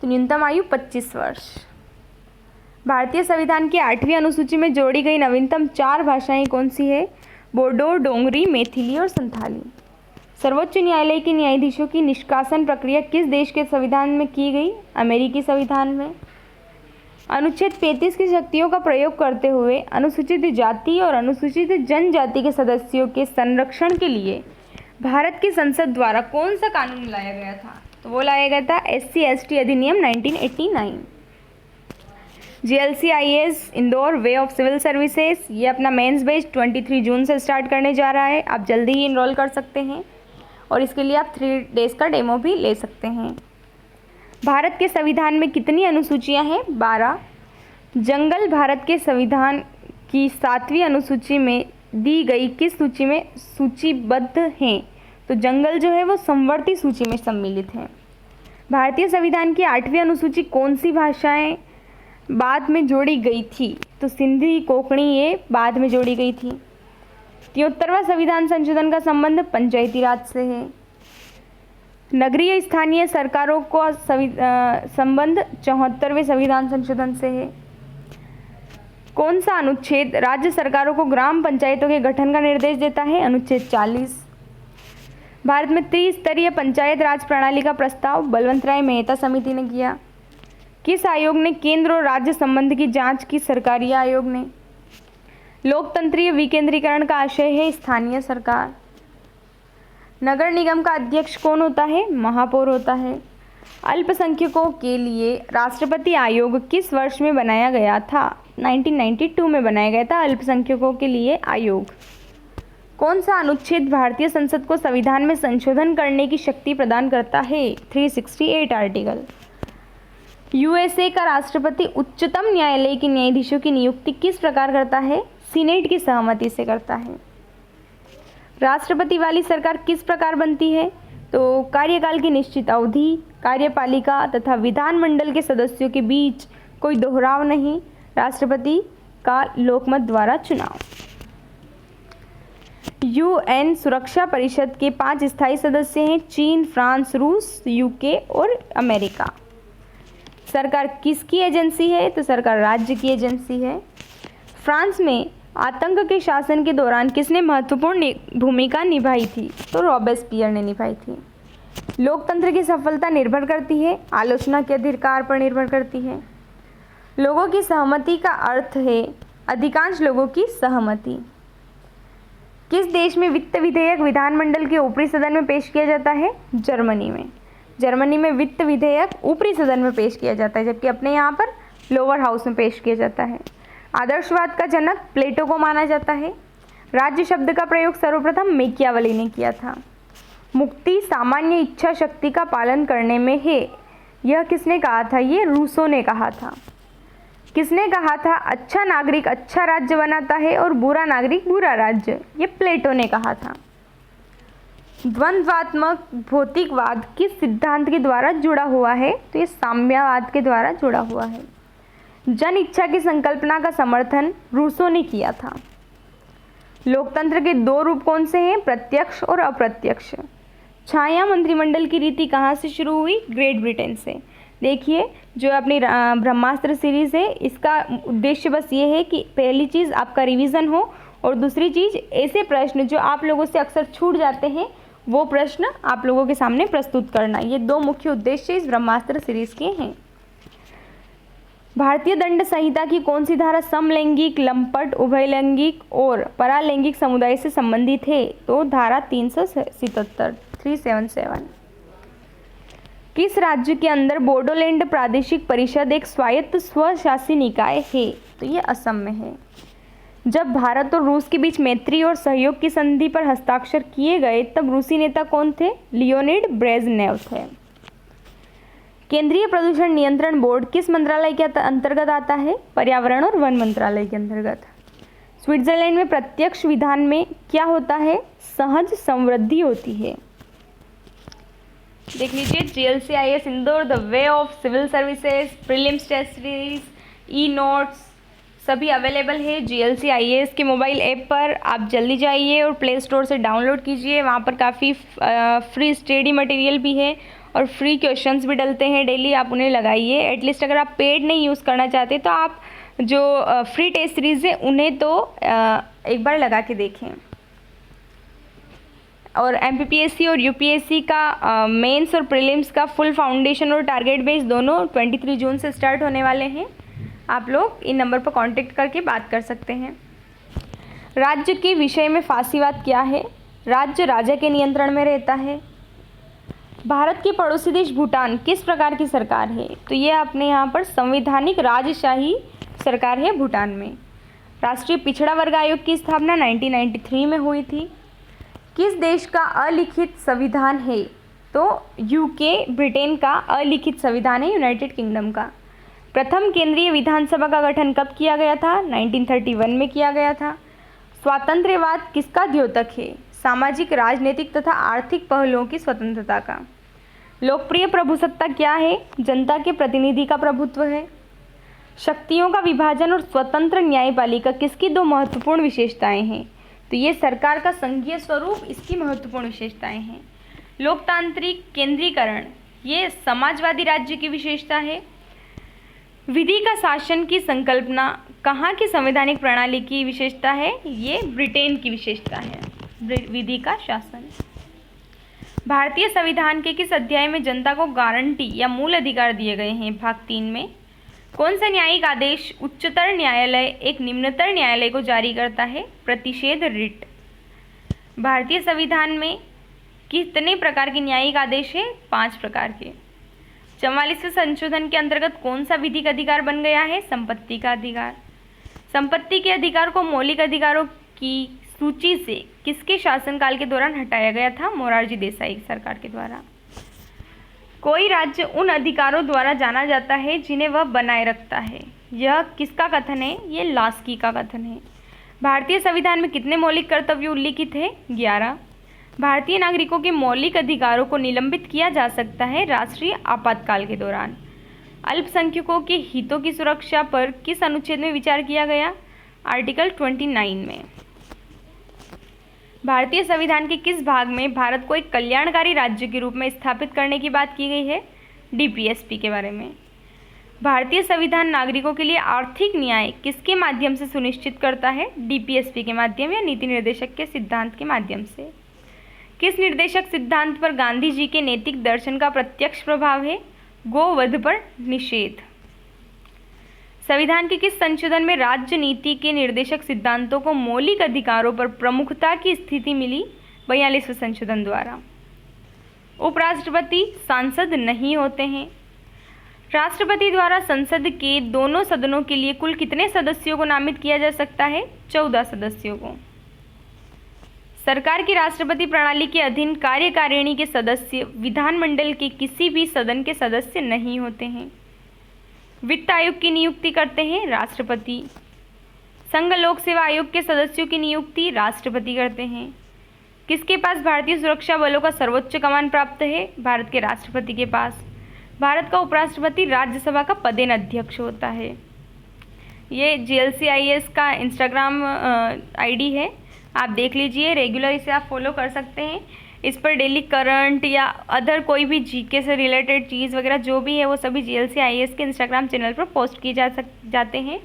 तो न्यूनतम आयु 25 वर्ष। भारतीय संविधान की 8वीं अनुसूची में जोड़ी गई नवीनतम 4 भाषाएं कौन सी है? बोडो, डोंगरी, मैथिली और संथाली। सर्वोच्च न्यायालय के न्यायाधीशों की निष्कासन प्रक्रिया किस देश के संविधान में की गई? अमेरिकी संविधान में। अनुच्छेद 35 की शक्तियों का प्रयोग करते हुए अनुसूचित जाति और अनुसूचित जनजाति के सदस्यों के संरक्षण के लिए भारत की संसद द्वारा कौन सा कानून लाया गया था? तो वो लाया गया था SC/ST अधिनियम 1989। GLCIS Indore way of civil services, ये अपना मेंस बैच 23 जून से स्टार्ट करने जा रहा है। आप जल्दी ही इनरोल कर सकते हैं और इसके लिए आप 3 डेज़ का डेमो भी ले सकते हैं। भारत के संविधान में कितनी अनुसूचियां हैं? 12। जंगल भारत के संविधान की 7वीं अनुसूची में दी गई किस सूची में सूचीबद्ध हैं? तो जंगल जो है वो संवर्ती सूची में सम्मिलित हैं। भारतीय संविधान की 8वीं अनुसूची कौन सी भाषाएं बाद में जोड़ी गई थी? तो सिंधी, कोंकणी ये बाद में जोड़ी गई थी। 73वां संविधान संशोधन का संबंध पंचायती राज से है। नगरीय स्थानीय सरकारों का संबंध 74वें संविधान संशोधन से है। कौन सा अनुच्छेद राज्य सरकारों को ग्राम पंचायतों के गठन का निर्देश देता है? अनुच्छेद 40। भारत में त्रिस्तरीय पंचायत राज प्रणाली का प्रस्ताव बलवंत राय मेहता समिति ने किया। किस आयोग ने केंद्र और राज्य संबंध की जांच की? सरकारी आयोग ने। लोकतंत्रीय विकेंद्रीकरण का आशय है स्थानीय सरकार। नगर निगम का अध्यक्ष कौन होता है? महापौर होता है। अल्पसंख्यकों के लिए राष्ट्रपति आयोग किस वर्ष में बनाया गया था? 1992 में बनाया गया था अल्पसंख्यकों के लिए आयोग। कौन सा अनुच्छेद भारतीय संसद को संविधान में संशोधन करने की शक्ति प्रदान करता है? 368 आर्टिकल। USA का राष्ट्रपति उच्चतम न्यायालय के न्यायाधीशों की नियुक्ति किस प्रकार करता है? सीनेट की सहमति से करता है। राष्ट्रपति वाली सरकार किस प्रकार बनती है? तो कार्यकाल की निश्चित अवधि, कार्यपालिका तथा विधानमंडल के सदस्यों के बीच कोई दोहराव नहीं, राष्ट्रपति का लोकमत द्वारा चुनाव। UN सुरक्षा परिषद के 5 स्थायी सदस्य हैं, चीन, फ्रांस, रूस, UK और अमेरिका। सरकार किसकी एजेंसी है? तो सरकार राज्य की एजेंसी है। फ्रांस में आतंक के शासन के दौरान किसने महत्वपूर्ण भूमिका निभाई थी? तो रॉबेस्पियर ने निभाई थी। लोकतंत्र की सफलता निर्भर करती है आलोचना के अधिकार पर निर्भर करती है। लोगों की सहमति का अर्थ है अधिकांश लोगों की सहमति। किस देश में वित्त विधेयक विधानमंडल के ऊपरी सदन में पेश किया जाता है? जर्मनी में। जर्मनी में वित्त विधेयक ऊपरी सदन में पेश किया जाता है, जबकि अपने यहाँ पर लोअर हाउस में पेश किया जाता है। आदर्शवाद का जनक प्लेटो को माना जाता है। राज्य शब्द का प्रयोग सर्वप्रथम मैकियावेली ने किया था। मुक्ति सामान्य इच्छा शक्ति का पालन करने में है, यह किसने कहा था? ये रूसो ने कहा था। किसने कहा था अच्छा नागरिक अच्छा राज्य बनाता है और बुरा नागरिक बुरा राज्य? ये प्लेटो ने कहा था। द्वंद्वात्मक भौतिकवाद किस सिद्धांत के द्वारा जुड़ा हुआ है? तो ये साम्यवाद के द्वारा जुड़ा हुआ है। जन इच्छा की संकल्पना का समर्थन रूसो ने किया था। लोकतंत्र के 2 रूप कौन से हैं? प्रत्यक्ष और अप्रत्यक्ष। छाया मंत्रिमंडल की रीति कहाँ से शुरू हुई? ग्रेट ब्रिटेन से। देखिए, जो अपनी ब्रह्मास्त्र सीरीज़ है, इसका उद्देश्य बस ये है कि पहली चीज़ आपका रिवीजन हो, और दूसरी चीज़ ऐसे प्रश्न जो आप लोगों से अक्सर छूट जाते हैं वो प्रश्न आप लोगों के सामने प्रस्तुत करना। ये दो मुख्य उद्देश्य इस ब्रह्मास्त्र सीरीज़ के हैं। भारतीय दंड संहिता की कौन सी धारा समलैंगिक, लंपट, उभयलैंगिक और परालैंगिक समुदाय से संबंधित है? तो धारा 377। किस राज्य के अंदर बोडोलैंड प्रादेशिक परिषद एक स्वायत्त स्वशासी निकाय है? तो ये असम में है। जब भारत और रूस के बीच मैत्री और सहयोग की संधि पर हस्ताक्षर किए गए तब रूसी नेता कौन थे? लियोनिड ब्रेजनेव थे। केंद्रीय प्रदूषण नियंत्रण बोर्ड किस मंत्रालय के अंतर्गत आता है? पर्यावरण और वन मंत्रालय के अंतर्गत। स्विट्जरलैंड में प्रत्यक्ष विधान में क्या होता है? सहज समृद्धि होती है। देख लीजिए, GLCIS Indore, the way of civil services, prelims test series, e notes सभी अवेलेबल है GLCIS के मोबाइल ऐप पर। आप जल्दी जाइए और प्ले स्टोर से डाउनलोड कीजिए। वहाँ पर काफ़ी फ्री स्टडी मटेरियल भी है और फ्री क्वेश्चंस भी डलते हैं डेली, आप उन्हें लगाइए। एटलीस्ट अगर आप पेड नहीं यूज़ करना चाहते तो आप जो फ्री टेस्ट सीरीज़ है उन्हें तो एक बार लगा के देखें। और MPPSC और UPSC का मेंस और प्रीलिम्स का फुल फाउंडेशन और टारगेट बेस दोनों 23 जून से स्टार्ट होने वाले हैं। आप लोग इन नंबर पर कांटेक्ट करके बात कर सकते हैं। राज्य के विषय में फासीवाद क्या है? राज्य राजा के नियंत्रण में रहता है। भारत के पड़ोसी देश भूटान किस प्रकार की सरकार है? तो ये अपने यहाँ पर संवैधानिक राजशाही सरकार है भूटान में। राष्ट्रीय पिछड़ा वर्ग आयोग की स्थापना 1993 में हुई थी। किस देश का अलिखित संविधान है? तो UK ब्रिटेन का अलिखित संविधान है, यूनाइटेड किंगडम का। प्रथम केंद्रीय विधानसभा का गठन कब किया गया था? 1931 में किया गया था। स्वातंत्र्यवाद किसका द्योतक है? सामाजिक, राजनीतिक तथा आर्थिक पहलुओं की स्वतंत्रता का। लोकप्रिय प्रभुसत्ता क्या है? जनता के प्रतिनिधि का प्रभुत्व है। शक्तियों का विभाजन और स्वतंत्र न्यायपालिका किसकी दो महत्वपूर्ण विशेषताएं हैं? तो ये सरकार का संघीय स्वरूप इसकी महत्वपूर्ण विशेषताएं हैं। लोकतांत्रिक केंद्रीकरण ये समाजवादी राज्य की विशेषता है। विधि का शासन की संकल्पना कहाँ की संवैधानिक प्रणाली की विशेषता है? ये ब्रिटेन की विशेषता है, विधि का शासन। भारतीय संविधान के किस अध्याय में जनता को गारंटी या मूल अधिकार दिए गए हैं? भाग 3 में। कौन सा न्यायिक आदेश उच्चतर न्यायालय एक निम्नतर न्यायालय को जारी करता है? प्रतिषेध रिट। भारतीय संविधान में कितने प्रकार के न्यायिक आदेश है? 5 प्रकार के। 44वें संशोधन के अंतर्गत कौन सा विधिक अधिकार बन गया है? संपत्ति का अधिकार। संपत्ति के अधिकार को मौलिक अधिकारों की सूची से किसके शासनकाल के दौरान हटाया गया था? मोरारजी देसाई सरकार के द्वारा। कोई राज्य उन अधिकारों द्वारा जाना जाता है जिन्हें वह बनाए रखता है, यह किसका कथन है? ये लास्की का कथन है। भारतीय संविधान में कितने मौलिक कर्तव्य उल्लिखित है? 11। भारतीय नागरिकों के मौलिक अधिकारों को निलंबित किया जा सकता है राष्ट्रीय आपातकाल के दौरान। अल्पसंख्यकों के हितों की सुरक्षा पर किस अनुच्छेद में विचार किया गया? आर्टिकल 29 में। भारतीय संविधान के किस भाग में भारत को एक कल्याणकारी राज्य के रूप में स्थापित करने की बात की गई है? DPSP के बारे में। भारतीय संविधान नागरिकों के लिए आर्थिक न्याय किसके माध्यम से सुनिश्चित करता है? DPSP के माध्यम या नीति निर्देशक के सिद्धांत के माध्यम से। किस निर्देशक सिद्धांत पर गांधी जी के नैतिक दर्शन का प्रत्यक्ष प्रभाव है? गोवध पर निषेध। संविधान के किस संशोधन में राज्य नीति के निर्देशक सिद्धांतों को मौलिक अधिकारों पर प्रमुखता की स्थिति मिली? 42वें संशोधन द्वारा। उपराष्ट्रपति सांसद नहीं होते हैं। राष्ट्रपति द्वारा संसद के दोनों सदनों के लिए कुल कितने सदस्यों को नामित किया जा सकता है? 14 सदस्यों को। सरकार की राष्ट्रपति प्रणाली के अधीन कार्यकारिणी के सदस्य विधानमंडल के किसी भी सदन के सदस्य नहीं होते हैं। वित्त आयोग की नियुक्ति करते हैं राष्ट्रपति। संघ लोक सेवा आयोग के सदस्यों की नियुक्ति राष्ट्रपति करते हैं। किसके पास भारतीय सुरक्षा बलों का सर्वोच्च कमान प्राप्त है? भारत के राष्ट्रपति के पास। भारत का उपराष्ट्रपति राज्यसभा का पदेन अध्यक्ष होता है। ये GLCIS का इंस्टाग्राम ID है, आप देख लीजिए, रेगुलर इसे आप फॉलो कर सकते हैं। इस पर डेली करंट या अदर कोई भी जीके से रिलेटेड चीज़ वगैरह जो भी है वो सभी जीएलसी आईएएस के इंस्टाग्राम चैनल पर पोस्ट किए जाते हैं।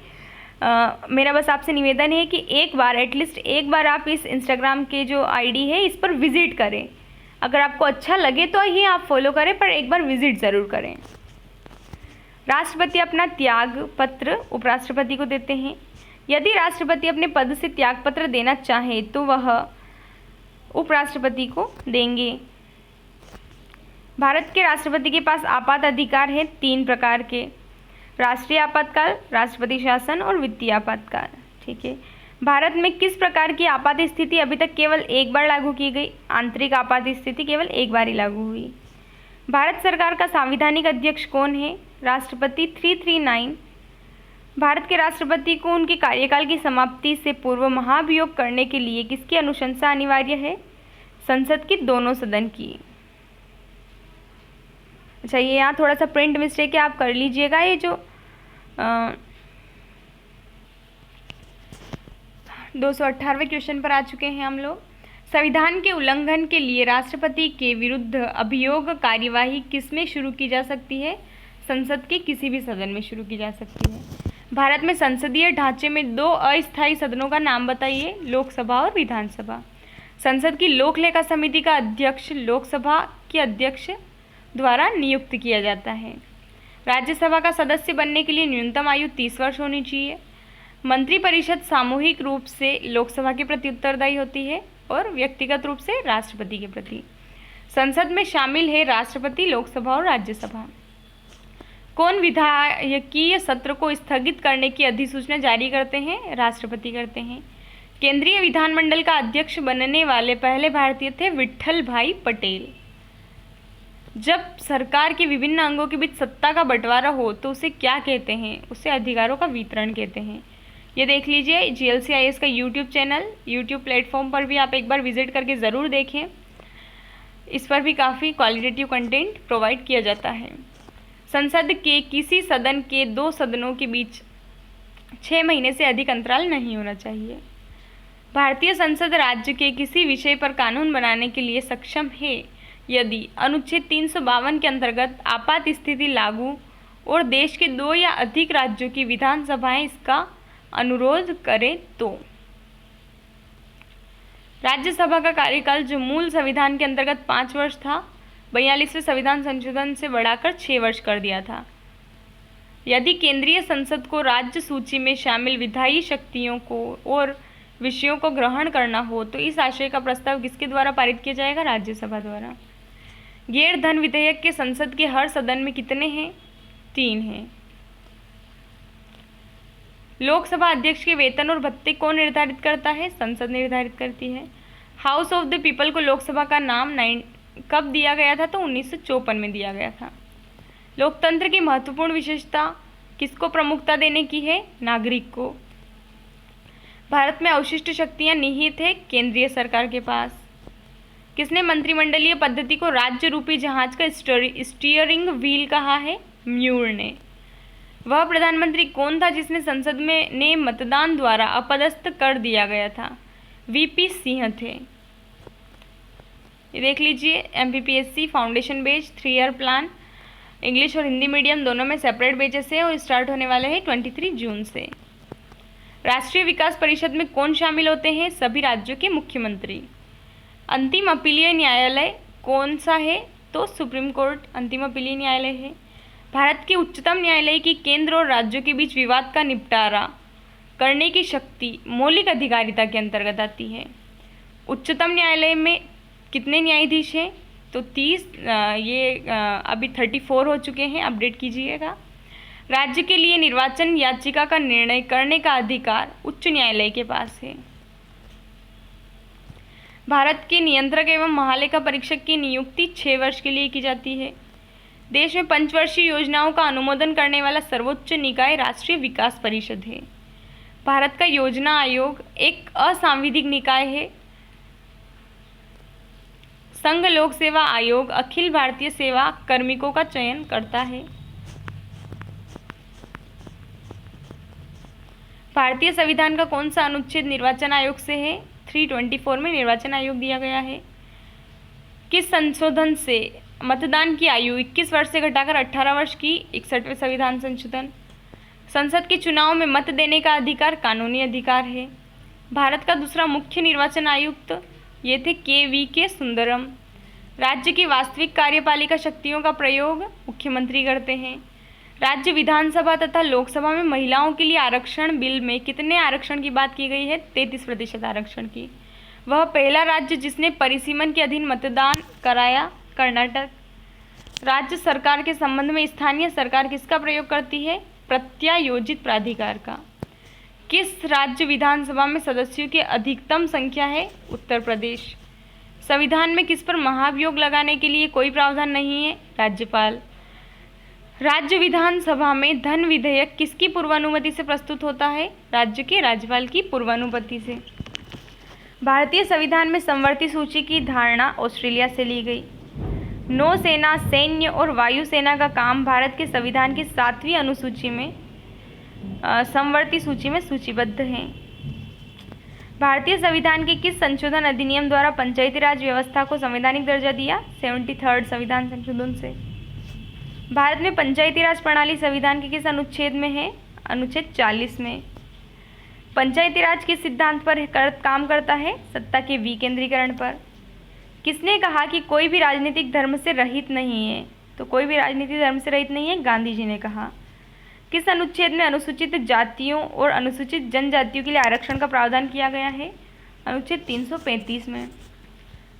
मेरा बस आपसे निवेदन है कि एक बार एटलीस्ट एक बार आप इस इंस्टाग्राम के जो आईडी है इस पर विज़िट करें। अगर आपको अच्छा लगे तो ही आप फॉलो करें, पर एक बार विज़िट ज़रूर करें। राष्ट्रपति अपना त्याग पत्र उपराष्ट्रपति को देते हैं। यदि राष्ट्रपति अपने पद से त्याग पत्र देना चाहे तो वह उपराष्ट्रपति को देंगे। भारत के राष्ट्रपति के पास आपात अधिकार है 3 प्रकार के: राष्ट्रीय आपातकाल, राष्ट्रपति शासन और वित्तीय आपातकाल। ठीक है। भारत में किस प्रकार की आपात स्थिति अभी तक केवल एक बार लागू की गई? आंतरिक आपात स्थिति केवल एक बार ही लागू हुई। भारत सरकार का संवैधानिक अध्यक्ष कौन है? राष्ट्रपति 339। भारत के राष्ट्रपति को उनके कार्यकाल की समाप्ति से पूर्व महाभियोग करने के लिए किसकी अनुशंसा अनिवार्य है? संसद की दोनों सदन की। अच्छा, ये यहाँ थोड़ा सा प्रिंट मिस्टेक है, आप कर लीजिएगा। ये जो 218वें क्वेश्चन पर आ चुके हैं हम लोग। संविधान के उल्लंघन के लिए राष्ट्रपति के विरुद्ध अभियोग कार्यवाही किसमें शुरू की जा सकती है? संसद के किसी भी सदन में शुरू की जा सकती है। भारत में संसदीय ढांचे में 2 अस्थायी सदनों का नाम बताइए, लोकसभा और विधानसभा। संसद की लोक लेखा समिति का अध्यक्ष लोकसभा के अध्यक्ष द्वारा नियुक्त किया जाता है। राज्यसभा का सदस्य बनने के लिए न्यूनतम आयु 30 वर्ष होनी चाहिए। मंत्रिपरिषद सामूहिक रूप से लोकसभा के प्रति उत्तरदायी होती है और व्यक्तिगत रूप से राष्ट्रपति के प्रति। संसद में शामिल है राष्ट्रपति, लोकसभा और राज्यसभा। कौन विधायकीय सत्र को स्थगित करने की अधिसूचना जारी करते हैं? राष्ट्रपति करते हैं। केंद्रीय विधानमंडल का अध्यक्ष बनने वाले पहले भारतीय थे विट्ठल भाई पटेल। जब सरकार के विभिन्न अंगों के बीच सत्ता का बंटवारा हो तो उसे क्या कहते हैं? उसे अधिकारों का वितरण कहते हैं। ये देख लीजिए जीएलसीआईएस का यूट्यूब चैनल, यूट्यूब प्लेटफॉर्म पर भी आप एक बार विजिट करके ज़रूर देखें। इस पर भी काफ़ी क्वालिटेटिव कंटेंट प्रोवाइड किया जाता है। संसद के किसी सदन के 2 सदनों के बीच 6 महीने से अधिक अंतराल नहीं होना चाहिए। भारतीय संसद राज्य के किसी विषय पर कानून बनाने के लिए सक्षम है यदि अनुच्छेद 352 के अंतर्गत आपात स्थिति लागू और देश के 2 या अधिक राज्यों की विधानसभाएं इसका अनुरोध करें तो। राज्यसभा का कार्यकाल जो मूल संविधान के अंतर्गत 5 वर्ष था, 42वें संविधान संशोधन से बढ़ाकर 6 वर्ष कर दिया था। यदि केंद्रीय संसद को राज्य सूची में शामिल विधायी शक्तियों को और विषयों को ग्रहण करना हो तो इस आशय का प्रस्ताव किसके द्वारा पारित किया जाएगा? राज्यसभा द्वारा। गैर धन विधेयक के संसद के हर सदन में कितने हैं? 3 हैं। लोकसभा अध्यक्ष के वेतन और भत्ते कौन निर्धारित करता है? संसद निर्धारित करती है। हाउस ऑफ द पीपल को लोकसभा का नाम कब दिया गया था? तो 1954 में दिया गया था। लोकतंत्र की महत्वपूर्ण विशेषता किसको प्रमुखता देने की है? नागरिक को। भारत में अवशिष्ट शक्तियां निहित है केंद्रीय सरकार के पास। किसने मंत्रिमंडलीय पद्धति को राज्य रूपी जहाज का स्टीयरिंग व्हील कहा है? म्यूर ने। वह प्रधानमंत्री कौन था जिसने संसद में ने मतदान द्वारा अपदस्थ कर दिया गया था? वीपी सिंह थे। ये देख लीजिए MPPSC foundation batch 3 year plan English और हिंदी मीडियम दोनों में सेपरेट बैचेस है और स्टार्ट होने वाले हैं 23 जून से। राष्ट्रीय विकास परिषद में कौन शामिल होते हैं? सभी राज्यों के मुख्यमंत्री। अंतिम अपीलीय न्यायालय कौन सा है? तो सुप्रीम कोर्ट अंतिम अपीलीय न्यायालय है। भारत के उच्चतम न्यायालय की केंद्र और राज्यों के बीच विवाद का निपटारा करने की शक्ति मौलिक अधिकारिता के अंतर्गत आती है। उच्चतम न्यायालय में कितने न्यायाधीश हैं? तो 30। अभी 34 हो चुके हैं, अपडेट कीजिएगा। राज्य के लिए निर्वाचन याचिका का निर्णय करने का अधिकार उच्च न्यायालय के पास है। भारत के नियंत्रक एवं महालेखा परीक्षक की नियुक्ति 6 वर्ष के लिए की जाती है। देश में पंचवर्षीय योजनाओं का अनुमोदन करने वाला सर्वोच्च निकाय राष्ट्रीय विकास परिषद है। भारत का योजना आयोग एक असंवैधानिक निकाय है। संघ लोक सेवा आयोग अखिल भारतीय सेवा कार्मिकों का चयन करता है। भारतीय संविधान का कौन सा अनुच्छेद निर्वाचन आयोग से है? 324 में निर्वाचन आयोग दिया गया है। किस संशोधन से मतदान की आयु 21 वर्ष से घटाकर 18 वर्ष की? 61वें संविधान संशोधन। संसद के चुनाव में मत देने का अधिकार कानूनी अधिकार है। भारत का दूसरा मुख्य निर्वाचन आयुक्त ये थे के सुंदरम। राज्य की वास्तविक कार्यपालिका शक्तियों का प्रयोग मुख्यमंत्री करते हैं। राज्य विधानसभा तथा लोकसभा में महिलाओं के लिए आरक्षण बिल में कितने आरक्षण की बात की गई है? 33% आरक्षण की। वह पहला राज्य जिसने परिसीमन के अधीन मतदान कराया, कर्नाटक। राज्य सरकार के संबंध में स्थानीय सरकार किसका प्रयोग करती है? प्रत्यायोजित प्राधिकार का। किस राज्य विधानसभा में सदस्यों की अधिकतम संख्या है? उत्तर प्रदेश। संविधान में किस पर महाभियोग लगाने के लिए कोई प्रावधान नहीं है? राज्यपाल। राज्य विधानसभा में धन विधेयक किसकी पूर्वानुमति से प्रस्तुत होता है? राज्य के राज्यपाल की पूर्वानुमति से। भारतीय संविधान में समवर्ती सूची की धारणा ऑस्ट्रेलिया से ली गई। नौसेना, सैन्य और वायुसेना का काम भारत के संविधान की 7वीं अनुसूची में समवर्ती सूची में सूचीबद्ध है। भारतीय संविधान के किस संशोधन अधिनियम द्वारा पंचायती राज व्यवस्था को संवैधानिक दर्जा दिया? 73 संविधान संशोधन से। भारत में पंचायती राज प्रणाली संविधान के किस अनुच्छेद में है? अनुच्छेद 40 में। पंचायती राज किस सिद्धांत पर काम करता है? सत्ता के विकेंद्रीकरण पर। किसने कहा कि कोई भी राजनीतिक धर्म से रहित नहीं है? तो कोई भी राजनीतिक धर्म से रहित नहीं है, गांधी जी ने कहा। किस अनुच्छेद में अनुसूचित जातियों और अनुसूचित जनजातियों के लिए आरक्षण का प्रावधान किया गया है? अनुच्छेद 335 में।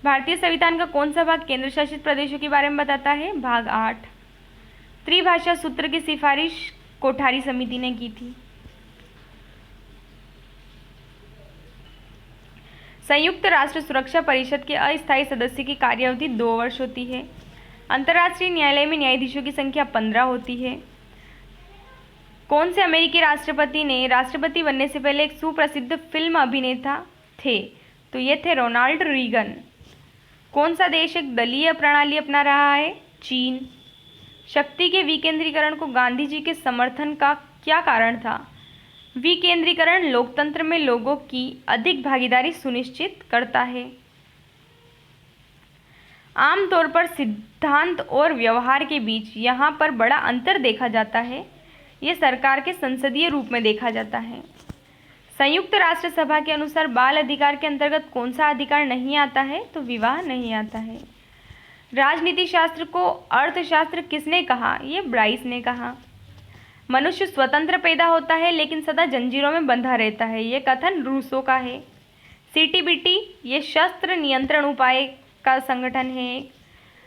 भारतीय संविधान का कौन सा भाग केंद्र शासित प्रदेशों के बारे में बताता है? भाग 8। त्रिभाषा सूत्र की सिफारिश कोठारी समिति ने की थी। संयुक्त राष्ट्र सुरक्षा परिषद के अस्थायी सदस्य की कार्यावधि 2 वर्ष होती है। अंतर्राष्ट्रीय न्यायालय में न्यायाधीशों की संख्या 15 होती है। कौन से अमेरिकी राष्ट्रपति ने राष्ट्रपति बनने से पहले एक सुप्रसिद्ध फिल्म अभिनेता थे? तो ये थे रोनाल्ड रीगन। कौन सा देश एक दलीय प्रणाली अपना रहा है? चीन। शक्ति के विकेंद्रीकरण को गांधी जी के समर्थन का क्या कारण था? विकेंद्रीकरण लोकतंत्र में लोगों की अधिक भागीदारी सुनिश्चित करता है। आमतौर पर सिद्धांत और व्यवहार के बीच यहाँ पर बड़ा अंतर देखा जाता है। ये सरकार के संसदीय रूप में देखा जाता है। संयुक्त राष्ट्र सभा के अनुसार बाल अधिकार के अंतर्गत कौन सा अधिकार नहीं आता है? तो विवाह नहीं आता है। राजनीति शास्त्र को अर्थशास्त्र किसने कहा? ये ब्राइस ने कहा। मनुष्य स्वतंत्र पैदा होता है लेकिन सदा जंजीरों में बंधा रहता है, ये कथन रूसो का है। सीटीबीटी ये शस्त्र नियंत्रण उपाय का संगठन है।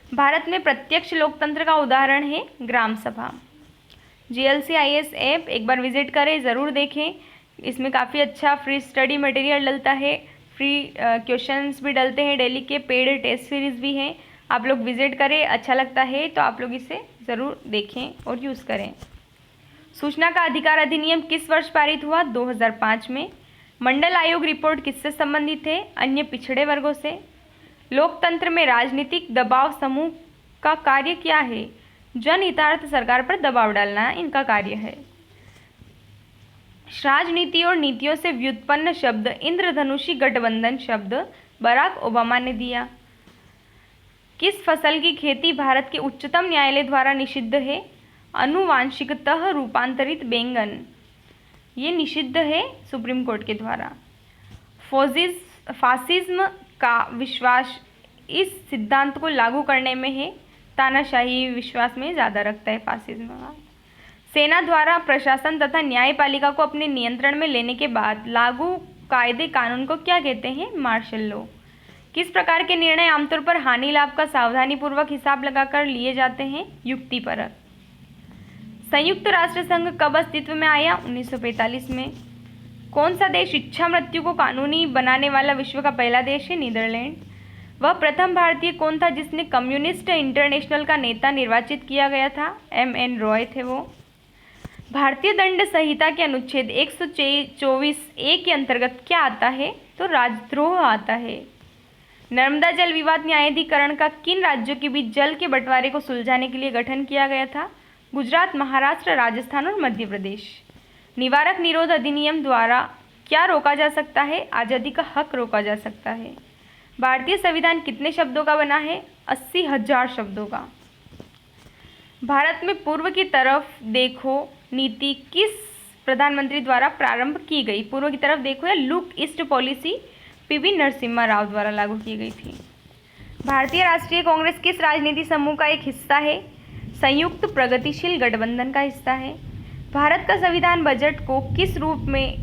भारत में प्रत्यक्ष लोकतंत्र का उदाहरण है ग्राम सभा। GLCIS ऐप एक बार विजिट करें, ज़रूर देखें। इसमें काफ़ी अच्छा फ्री स्टडी मटेरियल डलता है, फ्री क्वेश्चंस भी डलते हैं, डेली के पेड टेस्ट सीरीज़ भी हैं। आप लोग विजिट करें, अच्छा लगता है तो आप लोग इसे ज़रूर देखें और यूज़ करें। सूचना का अधिकार अधिनियम किस वर्ष पारित हुआ? 2005 में। मंडल आयोग रिपोर्ट किससे संबंधित है? अन्य पिछड़े वर्गों से। लोकतंत्र में राजनीतिक दबाव समूह का कार्य क्या है? जनहितार्थ सरकार पर दबाव डालना इनका कार्य है। राजनीति और नीतियों से व्युत्पन्न शब्द इंद्रधनुषी गठबंधन शब्द बराक ओबामा ने दिया। किस फसल की खेती भारत के उच्चतम न्यायालय द्वारा निषिद्ध है? आनुवांशिकतः रूपांतरित बैंगन, ये निषिद्ध है सुप्रीम कोर्ट के द्वारा। फासिज्म का विश्वास इस सिद्धांत को लागू करने में है, तानाशाही विश्वास में ज़्यादा रखता है फासिज्म का। सेना द्वारा प्रशासन तथा न्यायपालिका को अपने नियंत्रण में लेने के बाद लागू कायदे कानून को क्या कहते हैं? Martial law. किस प्रकार के निर्णय आमतौर पर हानि लाभ का सावधानीपूर्वक हिसाब लगाकर लिए जाते हैं? युक्तिपरक। संयुक्त राष्ट्र संघ कब अस्तित्व में आया? 1945 में। कौन सा देश इच्छा मृत्यु को कानूनी बनाने वाला विश्व का पहला देश है? नीदरलैंड। वह प्रथम भारतीय कौन था जिसने कम्युनिस्ट इंटरनेशनल का नेता निर्वाचित किया गया था? MN रॉय थे वो। भारतीय दंड संहिता के अनुच्छेद 124A के अंतर्गत क्या आता है? तो राजद्रोह आता है। नर्मदा जल विवाद न्यायाधिकरण का किन राज्यों के बीच जल के बंटवारे को सुलझाने के लिए गठन किया गया था? गुजरात, महाराष्ट्र, राजस्थान और मध्य प्रदेश। निवारक निरोध अधिनियम द्वारा क्या रोका जा सकता है? आज़ादी का हक रोका जा सकता है। भारतीय संविधान कितने शब्दों का बना है? 80,000 शब्दों का। भारत में पूर्व की तरफ देखो नीति किस प्रधानमंत्री द्वारा प्रारंभ की गई? पूर्व की तरफ देखो या look east policy PV Narasimha Rao द्वारा लागू की गई थी। भारतीय राष्ट्रीय कांग्रेस किस राजनीति समूह का एक हिस्सा है? संयुक्त प्रगतिशील गठबंधन का हिस्सा है। भारत का संविधान बजट को किस रूप में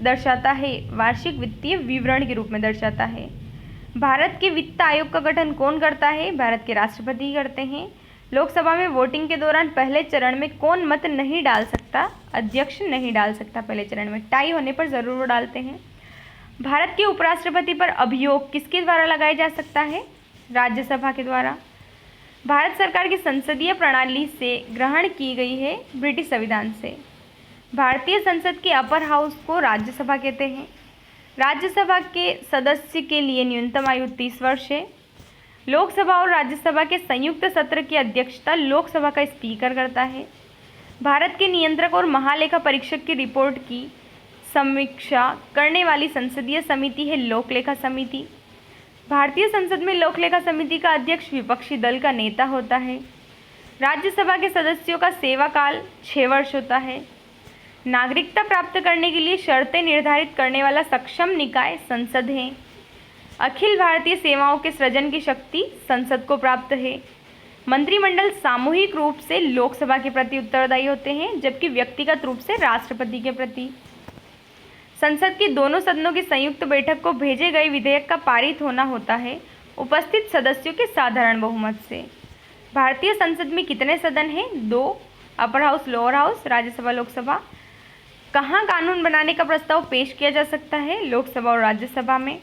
दर्शाता है? वार्षिक वित्तीय विवरण के रूप में दर्शाता है। भारत के वित्त आयोग का गठन कौन करता है? भारत के राष्ट्रपति करते हैं। लोकसभा में वोटिंग के दौरान पहले चरण में कौन मत नहीं डाल सकता? अध्यक्ष नहीं डाल सकता पहले चरण में, टाई होने पर जरूर वो डालते हैं। भारत के उपराष्ट्रपति पर अभियोग किसके द्वारा लगाया जा सकता है? राज्यसभा के द्वारा। भारत सरकार की संसदीय प्रणाली से ग्रहण की गई है ब्रिटिश संविधान से। भारतीय संसद के अपर हाउस को राज्यसभा कहते हैं। राज्यसभा के सदस्य के लिए न्यूनतम आयु 30 वर्ष है। लोकसभा और राज्यसभा के संयुक्त सत्र की अध्यक्षता लोकसभा का स्पीकर करता है। भारत के नियंत्रक और महालेखा परीक्षक की रिपोर्ट की समीक्षा करने वाली संसदीय समिति है लोकलेखा समिति। भारतीय संसद में लोकलेखा समिति का अध्यक्ष विपक्षी दल का नेता होता है। राज्यसभा के सदस्यों का सेवा काल 6 वर्ष होता है। नागरिकता प्राप्त करने के लिए शर्तें निर्धारित करने वाला सक्षम निकाय संसद है। अखिल भारतीय सेवाओं के सृजन की शक्ति संसद को प्राप्त है। मंत्रिमंडल सामूहिक रूप से लोकसभा के प्रति उत्तरदायी होते हैं, जबकि व्यक्तिगत रूप से राष्ट्रपति के प्रति। संसद की दोनों सदनों की संयुक्त बैठक को भेजे गए विधेयक का पारित होना होता है उपस्थित सदस्यों के साधारण बहुमत से। भारतीय संसद में कितने सदन हैं? 2, upper house, lower house, Rajya Sabha, Lok Sabha. कहाँ कानून बनाने का प्रस्ताव पेश किया जा सकता है? लोकसभा और राज्यसभा में।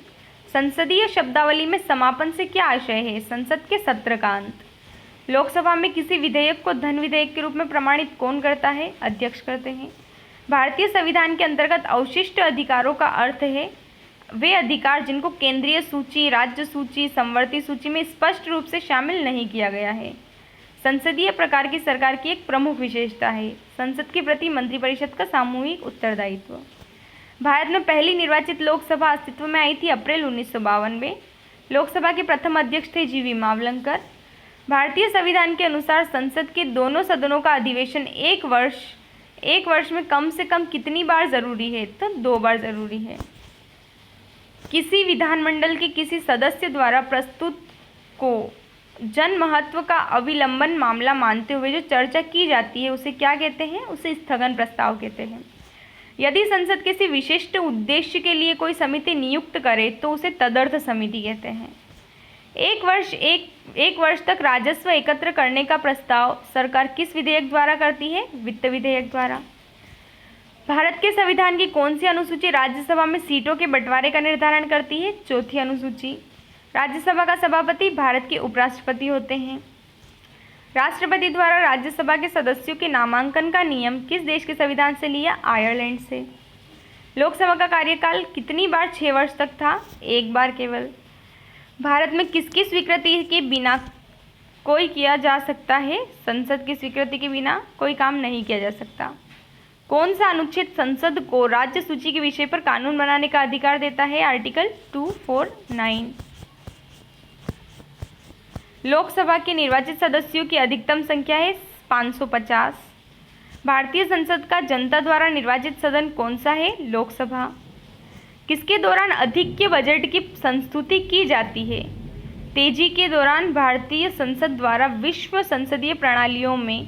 संसदीय शब्दावली में समापन से क्या आशय है? संसद के सत्र का अंत। लोकसभा में किसी विधेयक को धन विधेयक के रूप में प्रमाणित कौन करता है? अध्यक्ष करते हैं। भारतीय संविधान के अंतर्गत अवशिष्ट अधिकारों का अर्थ है वे अधिकार जिनको केंद्रीय सूची, राज्य सूची, समवर्ती सूची में स्पष्ट रूप से शामिल नहीं किया गया है। संसदीय प्रकार की सरकार की एक प्रमुख विशेषता है संसद के प्रति मंत्रिपरिषद का सामूहिक उत्तरदायित्व। भारत में पहली निर्वाचित लोकसभा अस्तित्व में आई थी अप्रैल 1952 में। लोकसभा के प्रथम अध्यक्ष थे जीवी मावलंकर। भारतीय संविधान के अनुसार संसद के दोनों सदनों का अधिवेशन एक वर्ष में कम से कम कितनी बार जरूरी है? तो 2 बार जरूरी है। किसी विधानमंडल के किसी सदस्य द्वारा प्रस्तुत को जन महत्व का अविलंबन मामला मानते हुए जो चर्चा की जाती है उसे क्या कहते हैं? उसे स्थगन प्रस्ताव कहते हैं। यदि संसद किसी विशिष्ट उद्देश्य के लिए कोई समिति नियुक्त करे तो उसे तदर्थ समिति कहते हैं। एक वर्ष तक राजस्व एकत्र करने का प्रस्ताव सरकार किस विधेयक द्वारा करती है? वित्त विधेयक द्वारा। भारत के संविधान की कौन सी अनुसूची राज्यसभा में सीटों के बंटवारे का निर्धारण करती है? 4थी अनुसूची। राज्यसभा का सभापति भारत के उपराष्ट्रपति होते हैं। राष्ट्रपति द्वारा राज्यसभा के सदस्यों के नामांकन का नियम किस देश के संविधान से लिया? आयरलैंड से। लोकसभा का कार्यकाल कितनी बार 6 वर्ष तक था? 1 बार केवल। भारत में किसकी स्वीकृति के बिना कोई किया जा सकता है? संसद की स्वीकृति के बिना कोई काम नहीं किया जा सकता। कौन सा अनुच्छेद संसद को राज्य सूची के विषय पर कानून बनाने का अधिकार देता है? आर्टिकल 249। लोकसभा के निर्वाचित सदस्यों की अधिकतम संख्या है 550। भारतीय संसद का जनता द्वारा निर्वाचित सदन कौन सा है? लोकसभा। किसके दौरान अधिक के बजट की संस्तुति की जाती है? तेजी के दौरान भारतीय संसद द्वारा विश्व संसदीय प्रणालियों में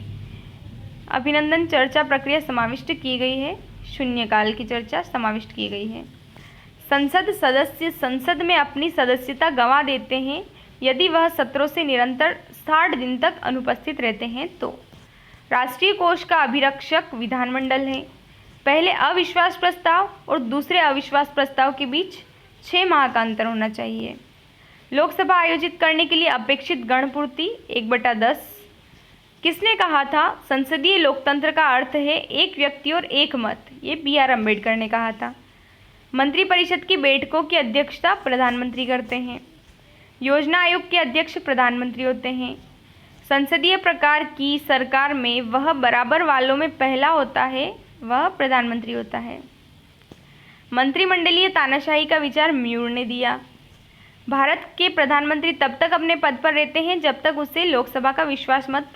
अभिनंदन चर्चा प्रक्रिया समाविष्ट की गई है। शून्यकाल की चर्चा समाविष्ट की गई है। संसद सदस्य संसद में अपनी सदस्यता गंवा देते हैं यदि वह सत्रों से निरंतर 60 दिन तक अनुपस्थित रहते हैं तो। राष्ट्रीय कोष का अभिरक्षक विधानमंडल है। पहले अविश्वास प्रस्ताव और दूसरे अविश्वास प्रस्ताव के बीच 6 माह का अंतर होना चाहिए। लोकसभा आयोजित करने के लिए अपेक्षित गणपूर्ति 1/10। किसने कहा था संसदीय लोकतंत्र का अर्थ है एक व्यक्ति और एक मत? ये B.R. अम्बेडकर ने कहा था। मंत्रिपरिषद की बैठकों की अध्यक्षता प्रधानमंत्री करते हैं। योजना आयोग के अध्यक्ष प्रधानमंत्री होते हैं। संसदीय प्रकार की सरकार में वह बराबर वालों में पहला होता है, वह प्रधानमंत्री होता है। मंत्रिमंडलीय तानाशाही का विचार म्यूर ने दिया। भारत के प्रधानमंत्री तब तक अपने पद पर रहते हैं जब तक उसे लोकसभा का विश्वास मत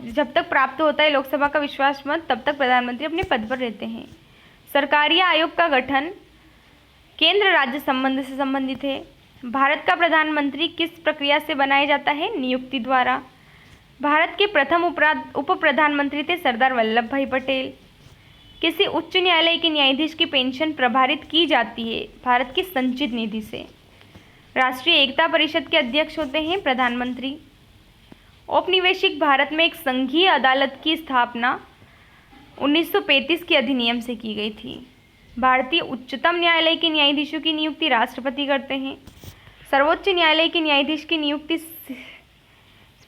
जब तक प्राप्त होता है लोकसभा का विश्वास मत, तब तक प्रधानमंत्री अपने पद पर रहते हैं। सरकारी आयोग का गठन केंद्र राज्य संबंध से संबंधित है। भारत का प्रधानमंत्री किस प्रक्रिया से बनाया जाता है? नियुक्ति द्वारा। भारत के प्रथम उप प्रधानमंत्री थे सरदार वल्लभ भाई पटेल। किसी उच्च न्यायालय के न्यायाधीश की पेंशन प्रभारित की जाती है? भारत की संचित निधि से। राष्ट्रीय एकता परिषद के अध्यक्ष होते हैं प्रधानमंत्री। औपनिवेशिक भारत में एक संघीय अदालत की स्थापना 1935 के अधिनियम से की गई थी। भारतीय उच्चतम न्यायालय के न्यायाधीशों की नियुक्ति राष्ट्रपति करते हैं। सर्वोच्च न्यायालय के न्यायाधीश की नियुक्ति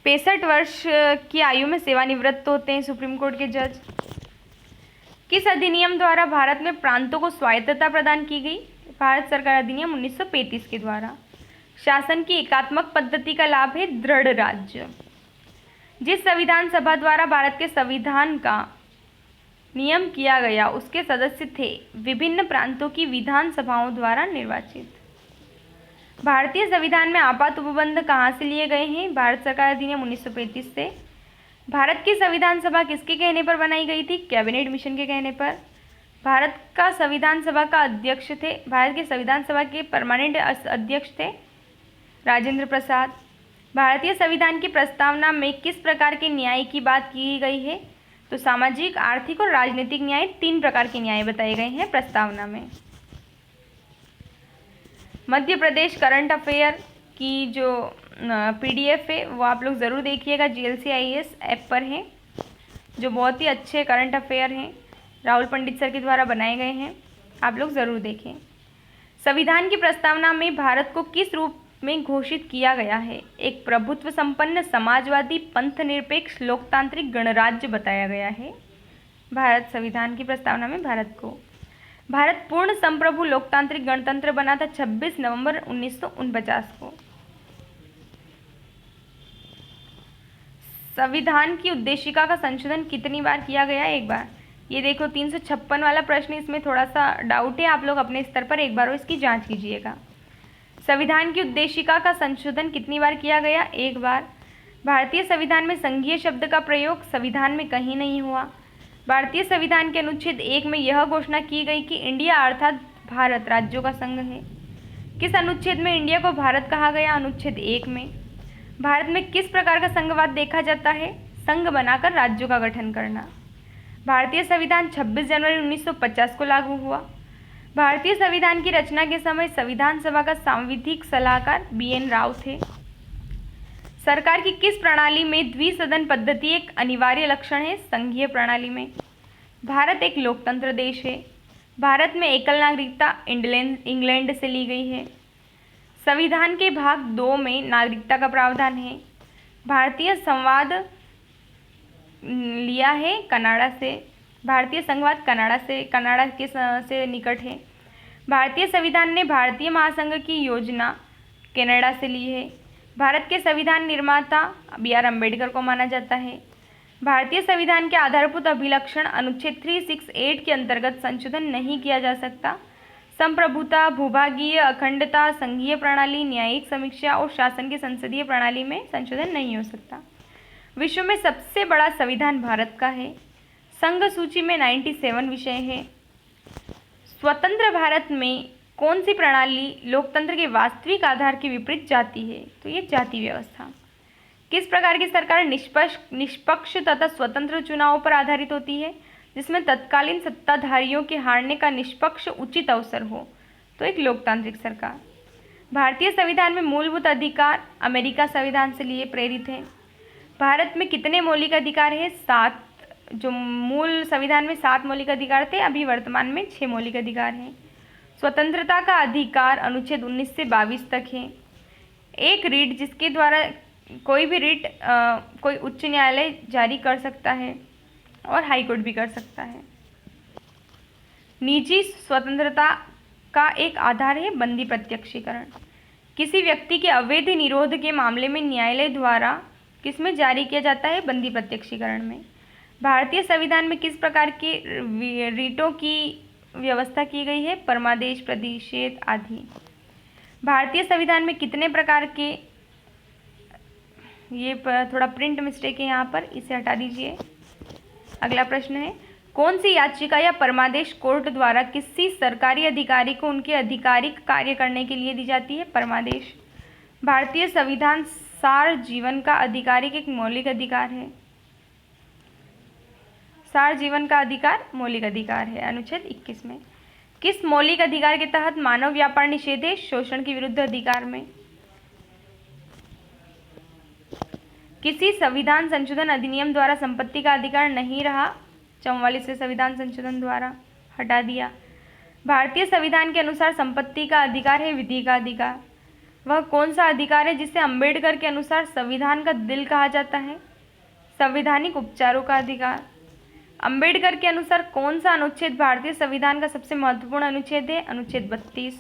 65 वर्ष की आयु में सेवानिवृत्त होते हैं सुप्रीम कोर्ट के जज। किस अधिनियम द्वारा भारत में प्रांतों को स्वायत्तता प्रदान की गई? भारत सरकार अधिनियम 1935 के द्वारा। शासन की एकात्मक पद्धति का लाभ है दृढ़ राज्य। जिस संविधान सभा द्वारा भारत के संविधान का नियम किया गया उसके सदस्य थे विभिन्न प्रांतों की विधान सभाओं द्वारा निर्वाचित। भारतीय संविधान में आपात उपबंध कहाँ से लिए गए हैं? भारत सरकार अधिनियम 1935 से। भारत की संविधान सभा किसके कहने पर बनाई गई थी? कैबिनेट मिशन के कहने पर। भारत के संविधान सभा के परमानेंट अध्यक्ष थे राजेंद्र प्रसाद। भारतीय संविधान की प्रस्तावना में किस प्रकार के न्याय की बात की गई है? तो सामाजिक, आर्थिक और राजनीतिक न्याय, 3 प्रकार के न्याय बताए गए हैं प्रस्तावना में। मध्य प्रदेश करंट अफेयर की जो PDF है वो आप लोग ज़रूर देखिएगा, GLCIS ऐप पर है, जो बहुत ही अच्छे करंट अफेयर हैं, राहुल पंडित सर के द्वारा बनाए गए हैं, आप लोग ज़रूर देखें। संविधान की प्रस्तावना में भारत को किस रूप में घोषित किया गया है? एक प्रभुत्व संपन्न समाजवादी पंथ निरपेक्ष लोकतांत्रिक गणराज्य बताया गया है भारत संविधान की प्रस्तावना में भारत को। भारत पूर्ण संप्रभु लोकतांत्रिक गणतंत्र बना था 26 नवंबर 1949 को। संविधान की उद्देशिका का संशोधन कितनी बार किया गया? एक बार। ये देखो 356 वाला प्रश्न, इसमें थोड़ा सा डाउट है, आप लोग अपने स्तर पर एक बार इसकी जांच कीजिएगा। संविधान की उद्देशिका का संशोधन कितनी बार किया गया? एक बार। भारतीय संविधान में संघीय शब्द का प्रयोग संविधान में कहीं नहीं हुआ। भारतीय संविधान के अनुच्छेद 1 में यह घोषणा की गई कि इंडिया अर्थात भारत राज्यों का संघ है। किस अनुच्छेद में इंडिया को भारत कहा गया? अनुच्छेद 1 में। भारत में किस प्रकार का संघवाद देखा जाता है? संघ बनाकर राज्यों का गठन करना। भारतीय संविधान 26 जनवरी 1950 को लागू हुआ। भारतीय संविधान की रचना के समय संविधान सभा का सांविधिक सलाहकार BN राव थे। सरकार की किस प्रणाली में द्विसदन पद्धति एक अनिवार्य लक्षण है? संघीय प्रणाली में। भारत एक लोकतंत्र देश है। भारत में एकल नागरिकता इंग्लैंड से ली गई है। संविधान के भाग 2 में नागरिकता का प्रावधान है। भारतीय संवाद लिया है कनाडा से। भारतीय संघवाद कनाडा से निकट है। भारतीय संविधान ने भारतीय महासंघ की योजना कनाडा से ली है। भारत के संविधान निर्माता BR अम्बेडकर को माना जाता है। भारतीय संविधान के आधारभूत अभिलक्षण अनुच्छेद 368 के अंतर्गत संशोधन नहीं किया जा सकता। संप्रभुता, भूभागीय अखंडता, संघीय प्रणाली, न्यायिक समीक्षा और शासन की संसदीय प्रणाली में संशोधन नहीं हो सकता। विश्व में सबसे बड़ा संविधान भारत का है। संघ सूची में 97 विषय है। स्वतंत्र भारत में कौन सी प्रणाली लोकतंत्र के वास्तविक आधार के विपरीत जाती है? तो ये जाति व्यवस्था। किस प्रकार की सरकार निष्पक्ष तथा स्वतंत्र चुनावों पर आधारित होती है, जिसमें तत्कालीन सत्ताधारियों के हारने का निष्पक्ष उचित अवसर हो? तो एक लोकतांत्रिक सरकार। भारतीय संविधान में मूलभूत अधिकार अमेरिका संविधान से लिए प्रेरित हैं। भारत में कितने मौलिक अधिकार हैं? 7। जो मूल संविधान में 7 मौलिक अधिकार थे, अभी वर्तमान में 6 मौलिक अधिकार हैं। स्वतंत्रता का अधिकार अनुच्छेद 19 से 22 तक है। एक रीट जिसके द्वारा कोई भी रीट कोई उच्च न्यायालय जारी कर सकता है और हाईकोर्ट भी कर सकता है। निजी स्वतंत्रता का एक आधार है बंदी प्रत्यक्षीकरण। किसी व्यक्ति के अवैध निरोध के मामले में न्यायालय द्वारा किसमें जारी किया जाता है? बंदी प्रत्यक्षीकरण में। भारतीय संविधान में किस प्रकार के रीटों की व्यवस्था की गई है? परमादेश, प्रतिषेध आदि। भारतीय संविधान में कितने प्रकार के, ये थोड़ा प्रिंट मिस्टेक है यहाँ पर, इसे हटा दीजिए। अगला प्रश्न है, कौन सी याचिका या परमादेश कोर्ट द्वारा किसी सरकारी अधिकारी को उनके आधिकारिक कार्य करने के लिए दी जाती है? परमादेश। भारतीय संविधान सार जीवन का आधिकारिक एक मौलिक अधिकार है। सार जीवन का अधिकार मौलिक अधिकार है। अनुच्छेद 21 में किस मौलिक अधिकार के तहत मानव व्यापार निषेध है? शोषण के विरुद्ध अधिकार में। किसी संविधान संशोधन अधिनियम द्वारा संपत्ति का अधिकार नहीं रहा? 44वें संविधान संशोधन द्वारा हटा दिया। भारतीय संविधान के अनुसार संपत्ति का अधिकार है विधि का अधिकार। वह कौन सा अधिकार है जिसे अंबेडकर के अनुसार संविधान का दिल कहा जाता है? संवैधानिक उपचारों का अधिकार। अंबेडकर के अनुसार कौन सा अनुच्छेद भारतीय संविधान का सबसे महत्वपूर्ण अनुच्छेद है? अनुच्छेद 32।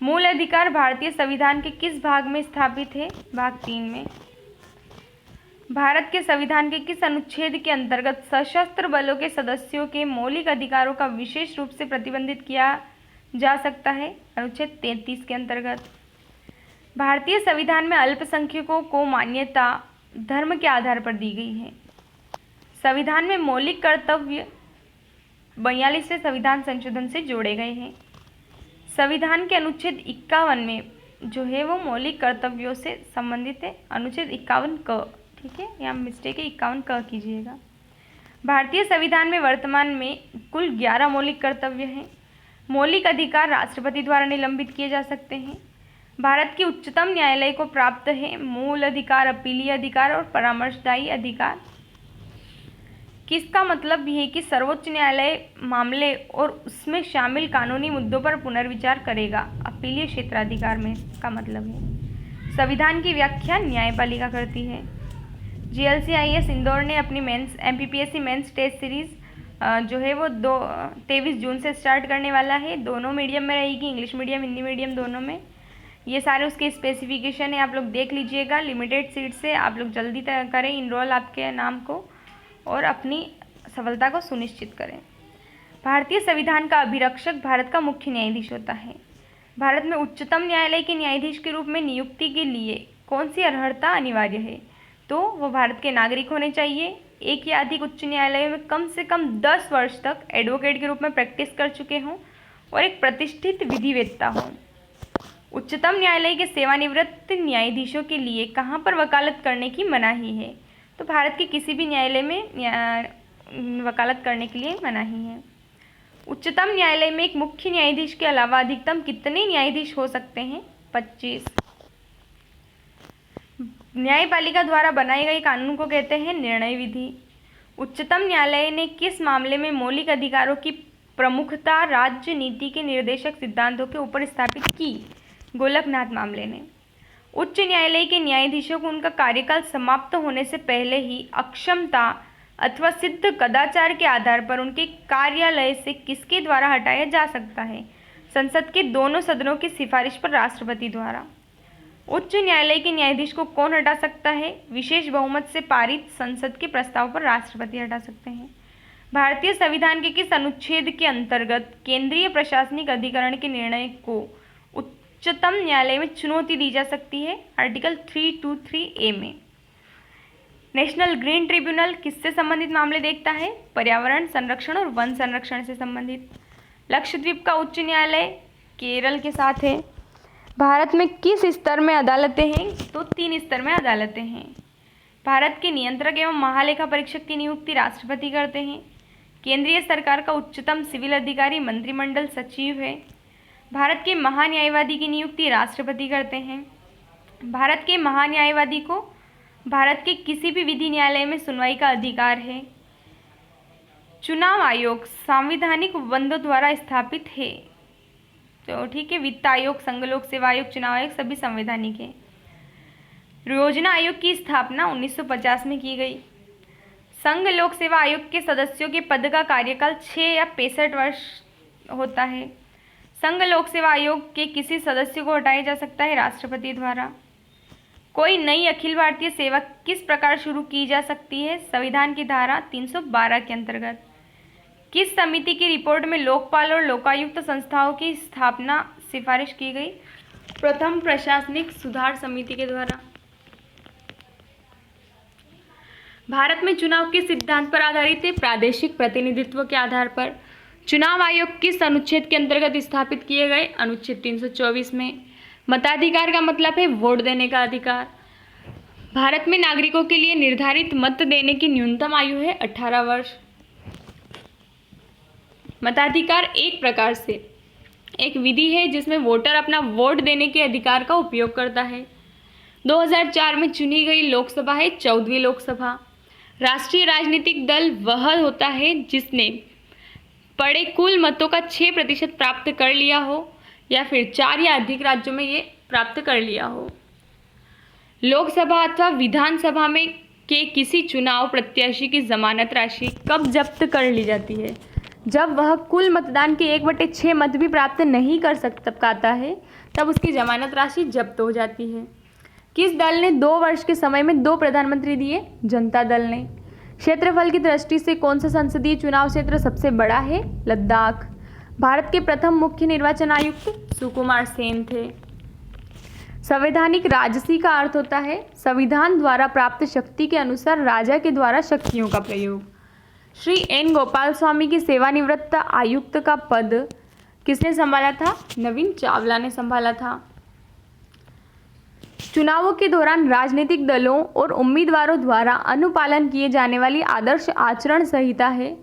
मूल अधिकार भारतीय संविधान के किस भाग में स्थापित है? भाग 3 में। भारत के संविधान के किस अनुच्छेद के अंतर्गत सशस्त्र बलों के सदस्यों के मौलिक अधिकारों का विशेष रूप से प्रतिबंधित किया जा सकता है? अनुच्छेद 33 के अंतर्गत। भारतीय संविधान में अल्पसंख्यकों को मान्यता धर्म के आधार पर दी गई है। संविधान में मौलिक कर्तव्य 42वें संविधान संशोधन से जोड़े गए हैं। संविधान के अनुच्छेद 51 में जो है वो मौलिक कर्तव्यों से संबंधित है। अनुच्छेद 51 क, ठीक है, यहाँ मिस्टेक है, 51 क कीजिएगा। भारतीय संविधान में वर्तमान में कुल 11 मौलिक कर्तव्य हैं। मौलिक अधिकार राष्ट्रपति द्वारा निलंबित किए जा सकते हैं। भारत की उच्चतम न्यायालय को प्राप्त है मूल अधिकार, अपीलीय अधिकार और परामर्शदायी अधिकार। किसका मतलब भी है कि सर्वोच्च न्यायालय मामले और उसमें शामिल कानूनी मुद्दों पर पुनर्विचार करेगा? अपीलीय क्षेत्राधिकार में का मतलब है। संविधान की व्याख्या न्यायपालिका करती है। GLCIS इंदौर ने अपनी mains MPPSC mains test series जो है वो 23 जून से स्टार्ट करने वाला है। दोनों मीडियम में रहेगी, इंग्लिश मीडियम, हिंदी मीडियम, दोनों में। ये सारे उसके स्पेसिफिकेशन है, आप लोग देख लीजिएगा। लिमिटेड सीट से आप लोग जल्दी करें इनरोल आपके नाम को और अपनी सफलता को सुनिश्चित करें। भारतीय संविधान का अभिरक्षक भारत का मुख्य न्यायाधीश होता है। भारत में उच्चतम न्यायालय के न्यायाधीश के रूप में नियुक्ति के लिए कौन सी अर्हता अनिवार्य है? तो वो भारत के नागरिक होने चाहिए, एक या अधिक उच्च न्यायालयों में कम से कम 10 वर्ष तक एडवोकेट के रूप में प्रैक्टिस कर चुके हों और एक प्रतिष्ठित विधिवेत्ता हों। उच्चतम न्यायालय के सेवानिवृत्त न्यायाधीशों के लिए कहाँ पर वकालत करने की मनाही है? तो भारत के किसी भी न्यायालय में वकालत करने के लिए मनाही है। उच्चतम न्यायालय में एक मुख्य न्यायाधीश के अलावा अधिकतम कितने न्यायाधीश हो सकते हैं? 25। न्यायपालिका द्वारा बनाए गए कानून को कहते हैं निर्णय विधि। उच्चतम न्यायालय ने किस मामले में मौलिक अधिकारों की प्रमुखता राज्य नीति के निर्देशक सिद्धांतों के ऊपर स्थापित की? गोलकनाथ मामले ने। उच्च न्यायालय के न्यायाधीशों को उनका कार्यकाल समाप्त होने से पहले ही अक्षमता अथवा सिद्ध कदाचार के आधार पर उनके कार्यालय से किसके द्वारा हटाया जा सकता है? संसद के दोनों सदनों की सिफारिश पर राष्ट्रपति द्वारा। उच्च न्यायालय के न्यायाधीश को कौन हटा सकता है? विशेष बहुमत से पारित संसद के प्रस्ताव पर राष्ट्रपति हटा सकते हैं। भारतीय संविधान के किस अनुच्छेद के अंतर्गत केंद्रीय प्रशासनिक अधिकरण के निर्णय को उच्चतम न्यायालय में चुनौती दी जा सकती है? आर्टिकल 323A में। नेशनल ग्रीन ट्रिब्यूनल किससे संबंधित मामले देखता है? पर्यावरण संरक्षण और वन संरक्षण से संबंधित। लक्षद्वीप का उच्च न्यायालय केरल के साथ है। भारत में किस स्तर में अदालतें हैं? तो 3 स्तर में अदालतें हैं। भारत के नियंत्रक एवं महालेखा परीक्षक की नियुक्ति राष्ट्रपति करते हैं। केंद्रीय सरकार का उच्चतम सिविल अधिकारी मंत्रिमंडल सचिव है। भारत के महान्यायवादी की नियुक्ति राष्ट्रपति करते हैं। भारत के महान्यायवादी को भारत के किसी भी विधि न्यायालय में सुनवाई का अधिकार है। चुनाव आयोग संवैधानिक बंधों द्वारा स्थापित है। तो ठीक है, वित्त आयोग, संघ लोक सेवा आयोग, चुनाव आयोग सभी संवैधानिक है। योजना आयोग की स्थापना 1950 में की गई। संघ लोक सेवा आयोग के सदस्यों के पद का कार्यकाल 6 या 65 वर्ष होता है। संघ लोक सेवा आयोग के किसी सदस्य को हटाया जा सकता है? राष्ट्रपति द्वारा। कोई नई अखिल भारतीय सेवा किस प्रकार शुरू की जा सकती है? संविधान की धारा 312 के अंतर्गत। किस समिति की रिपोर्ट में लोकपाल और लोकायुक्त संस्थाओं की स्थापना सिफारिश की गई? प्रथम प्रशासनिक सुधार समिति के द्वारा। भारत में चुनाव किस सिद्धांत पर आधारित है? प्रादेशिक प्रतिनिधित्व के आधार पर। चुनाव आयोग किस अनुच्छेद के अंतर्गत स्थापित किए गए? अनुच्छेद 324 में। मताधिकार का मतलब है वोट देने का अधिकार। भारत में नागरिकों के लिए निर्धारित मत देने की न्यूनतम आयु है 18 वर्ष। मताधिकार एक प्रकार से एक विधि है जिसमें वोटर अपना वोट देने के अधिकार का उपयोग करता है। 2004 में चुनी गई लोकसभा है 14वीं लोकसभा। राष्ट्रीय राजनीतिक दल वह होता है जिसने पड़े कुल मतों का 6% प्राप्त कर लिया हो या फिर 4 या अधिक राज्यों में ये प्राप्त कर लिया हो। लोकसभा अथवा विधानसभा में के किसी चुनाव प्रत्याशी की जमानत राशि कब जब्त कर ली जाती है? जब वह कुल मतदान के 1/6 मत भी प्राप्त नहीं कर पाता है, तब उसकी जमानत राशि जब्त हो जाती है। किस दल ने 2 वर्ष के समय में 2 प्रधानमंत्री दिए? जनता दल ने। क्षेत्रफल की दृष्टि से कौन सा संसदीय चुनाव क्षेत्र सबसे बड़ा है? लद्दाख। भारत के प्रथम मुख्य निर्वाचन आयुक्त सुकुमार सेन थे। संवैधानिक राजसी का अर्थ होता है संविधान द्वारा प्राप्त शक्ति के अनुसार राजा के द्वारा शक्तियों का प्रयोग। श्री एन गोपाल स्वामी की सेवानिवृत्त आयुक्त का पद किसने संभाला था? नवीन चावला ने संभाला था। चुनावों के दौरान राजनीतिक दलों और उम्मीदवारों द्वारा अनुपालन किए जाने वाली आदर्श आचरण संहिता है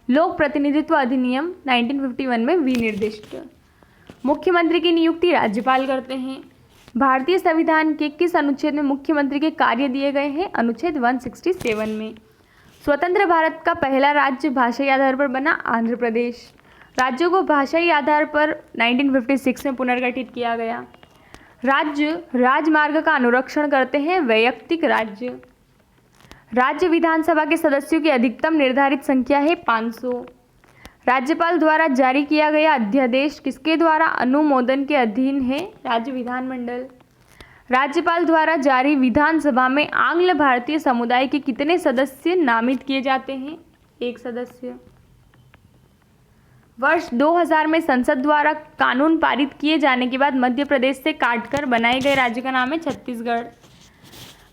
लोक प्रतिनिधित्व अधिनियम 1951 में विनिर्दिष्ट। मुख्यमंत्री की नियुक्ति राज्यपाल करते हैं। भारतीय संविधान के किस अनुच्छेद में मुख्यमंत्री के कार्य दिए गए हैं? अनुच्छेद 167 में। स्वतंत्र भारत का पहला राज्य भाषाई आधार पर बना आंध्र प्रदेश। राज्यों को भाषाई आधार पर 1956 में पुनर्गठित किया गया। राज्य राजमार्ग का अनुरक्षण करते हैं वैयक्तिक राज्य। राज्य विधानसभा के सदस्यों की अधिकतम निर्धारित संख्या है 500। राज्यपाल द्वारा जारी किया गया अध्यादेश किसके द्वारा अनुमोदन के अधीन है? राज्य विधानमंडल। राज्यपाल द्वारा जारी विधानसभा में आंग्ल भारतीय समुदाय के कितने सदस्य नामित किए जाते हैं? 1 सदस्य। वर्ष 2000 में संसद द्वारा कानून पारित किए जाने के बाद मध्य प्रदेश से काटकर बनाए गए राज्य का नाम है छत्तीसगढ़।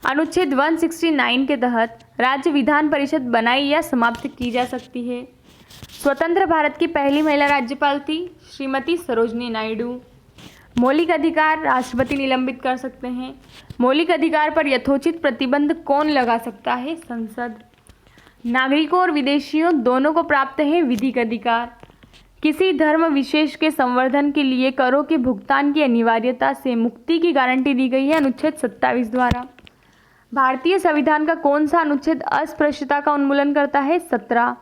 अनुच्छेद 169 के तहत राज्य विधान परिषद बनाई या समाप्त की जा सकती है। स्वतंत्र भारत की पहली महिला राज्यपाल थी श्रीमती सरोजनी नायडू। मौलिक अधिकार राष्ट्रपति निलंबित कर सकते हैं। मौलिक अधिकार पर यथोचित प्रतिबंध कौन लगा सकता है? संसद। नागरिकों और विदेशियों दोनों को प्राप्त है विधिक अधिकार। किसी धर्म विशेष के संवर्धन के लिए करों के भुगतान की अनिवार्यता से मुक्ति की गारंटी दी गई है अनुच्छेद 27 द्वारा। भारतीय संविधान का कौन सा अनुच्छेद अस्पृश्यता का उन्मूलन करता है? 17।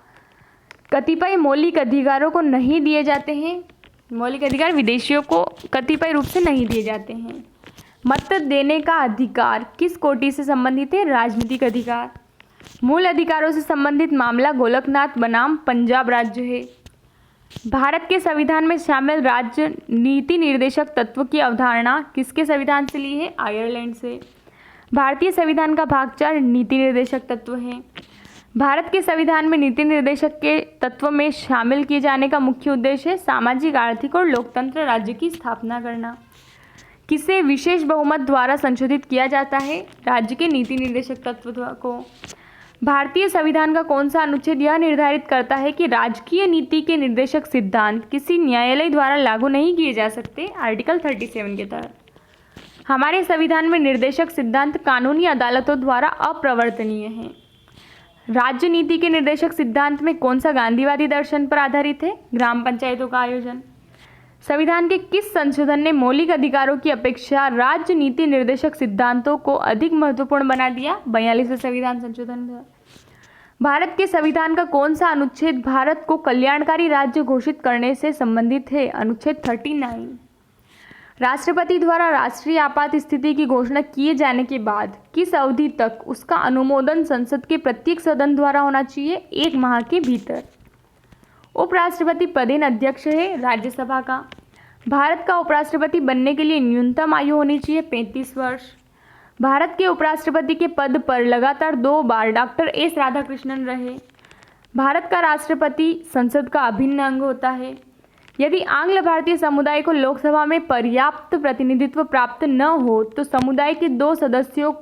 कतिपय मौलिक अधिकारों को नहीं दिए जाते हैं। मौलिक अधिकार विदेशियों को कतिपय रूप से नहीं दिए जाते हैं। मत देने का अधिकार किस कोटि से संबंधित है? राजनीतिक अधिकार। मूल अधिकारों से संबंधित मामला गोलकनाथ बनाम पंजाब राज्य है। भारत के संविधान में शामिल राज्य नीति निर्देशक तत्व की अवधारणा किसके संविधान से ली है? आयरलैंड से। भारतीय संविधान का भाग 4 नीति निर्देशक तत्व है। भारत के संविधान में नीति निर्देशक के तत्व में शामिल किए जाने का मुख्य उद्देश्य है सामाजिक, आर्थिक और लोकतंत्र राज्य की स्थापना करना। किसे विशेष बहुमत द्वारा संशोधित किया जाता है? राज्य के नीति निर्देशक तत्व को। भारतीय संविधान का कौन सा अनुच्छेद यह निर्धारित करता है कि राजकीय नीति के निर्देशक सिद्धांत किसी न्यायालय द्वारा लागू नहीं किए जा सकते? आर्टिकल 37 के तहत। हमारे संविधान में निर्देशक सिद्धांत कानूनी अदालतों द्वारा अप्रवर्तनीय हैं। राज्य नीति के निर्देशक सिद्धांत में कौन सा गांधीवादी दर्शन पर आधारित है? ग्राम पंचायतों का आयोजन। संविधान के किस संशोधन ने मौलिक अधिकारों की अपेक्षा राज्य नीति निर्देशक सिद्धांतों को अधिक महत्वपूर्ण बना दिया? 42वें संविधान संशोधन। भारत के संविधान का कौन सा अनुच्छेद भारत को कल्याणकारी राज्य घोषित करने से संबंधित है? अनुच्छेद 39। राष्ट्रपति द्वारा राष्ट्रीय आपात स्थिति की घोषणा किए जाने के बाद किस अवधि तक उसका अनुमोदन संसद के प्रत्येक सदन द्वारा होना चाहिए? 1 माह के भीतर। उपराष्ट्रपति पदेन अध्यक्ष है राज्यसभा का। भारत का उपराष्ट्रपति बनने के लिए न्यूनतम आयु होनी चाहिए 35 वर्ष। भारत के उपराष्ट्रपति के पद पर लगातार 2 बार डॉक्टर एस राधाकृष्णन रहे। भारत का राष्ट्रपति संसद का अभिन्न अंग होता है। यदि आंग्ल भारतीय समुदाय को लोकसभा में पर्याप्त प्रतिनिधित्व प्राप्त न हो तो समुदाय के दो सदस्यों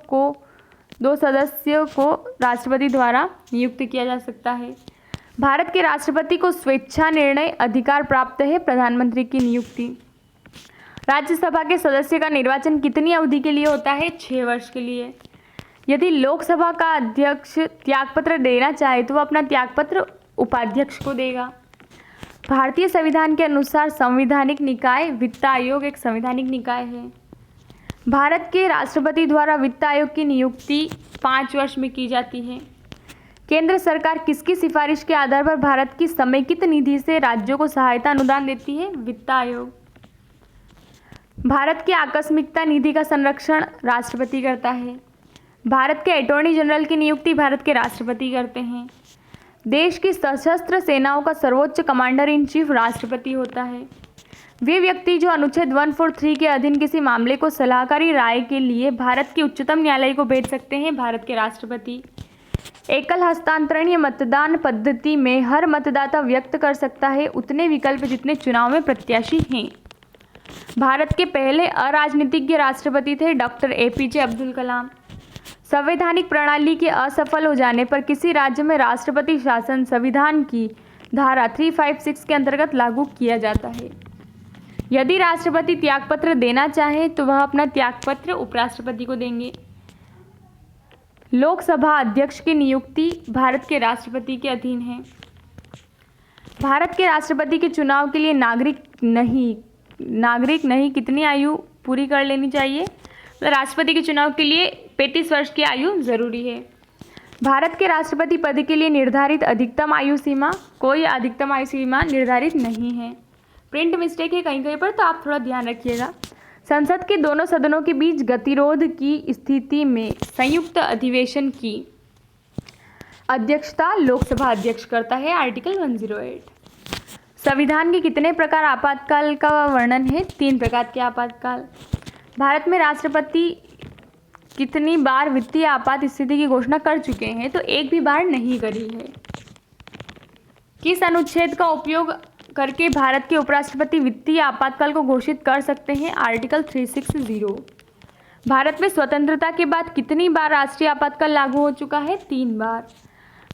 को राष्ट्रपति द्वारा नियुक्त किया जा सकता है। भारत के राष्ट्रपति को स्वेच्छा निर्णय अधिकार प्राप्त है। प्रधानमंत्री की नियुक्ति। राज्यसभा के सदस्य का निर्वाचन कितनी अवधि के लिए होता है? 6 वर्ष के लिए। यदि लोकसभा का अध्यक्ष त्यागपत्र देना चाहे तो वह अपना त्यागपत्र उपाध्यक्ष को देगा। भारतीय संविधान के अनुसार संवैधानिक निकाय वित्त आयोग एक संवैधानिक निकाय है। भारत के राष्ट्रपति द्वारा वित्त आयोग की नियुक्ति 5 वर्ष में की जाती है। केंद्र सरकार किसकी सिफारिश के आधार पर भारत की समेकित निधि से राज्यों को सहायता अनुदान देती है? वित्त आयोग। भारत की आकस्मिकता निधि का संरक्षण राष्ट्रपति करता है। भारत के अटॉर्नी जनरल की नियुक्ति भारत के राष्ट्रपति करते हैं। देश की सशस्त्र सेनाओं का सर्वोच्च कमांडर इन चीफ राष्ट्रपति होता है। वे व्यक्ति जो अनुच्छेद 143 के अधीन किसी मामले को सलाहकारी राय के लिए भारत के उच्चतम न्यायालय को भेज सकते हैं? भारत के राष्ट्रपति। एकल हस्तांतरणीय मतदान पद्धति में हर मतदाता व्यक्त कर सकता है उतने विकल्प जितने चुनाव में प्रत्याशी हैं। भारत के पहले अराजनीतिज्ञ राष्ट्रपति थे डॉक्टर APJ अब्दुल कलाम। संवैधानिक प्रणाली के असफल हो जाने पर किसी राज्य में राष्ट्रपति शासन संविधान की धारा 356 के अंतर्गत लागू किया जाता है। यदि राष्ट्रपति त्यागपत्र देना चाहे तो वह अपना त्यागपत्र उपराष्ट्रपति को देंगे। लोकसभा अध्यक्ष की नियुक्ति भारत के राष्ट्रपति के अधीन है। भारत के राष्ट्रपति के चुनाव के लिए नागरिक नहीं कितनी आयु पूरी कर लेनी चाहिए? तो राष्ट्रपति के चुनाव के लिए 35 वर्ष की आयु जरूरी है। भारत के राष्ट्रपति पद के लिए निर्धारित अधिकतम आयु सीमा? कोई अधिकतम आयु सीमा निर्धारित नहीं है। प्रिंट मिस्टेक है कहीं कहीं पर, तो आप थोड़ा ध्यान रखिएगा। संसद के दोनों सदनों के बीच गतिरोध की स्थिति में संयुक्त अधिवेशन की अध्यक्षता लोकसभा अध्यक्ष करता है। आर्टिकल 108। संविधान के कितने प्रकार आपातकाल का वर्णन है? 3 प्रकार के आपातकाल। भारत में राष्ट्रपति कितनी बार वित्तीय आपात स्थिति की घोषणा कर चुके हैं? तो एक भी बार नहीं करी है। किस अनुच्छेद का उपयोग करके भारत के उपराष्ट्रपति वित्तीय आपातकाल को घोषित कर सकते हैं? आर्टिकल 360। भारत में स्वतंत्रता के बाद कितनी बार राष्ट्रीय आपातकाल लागू हो चुका है? 3 बार।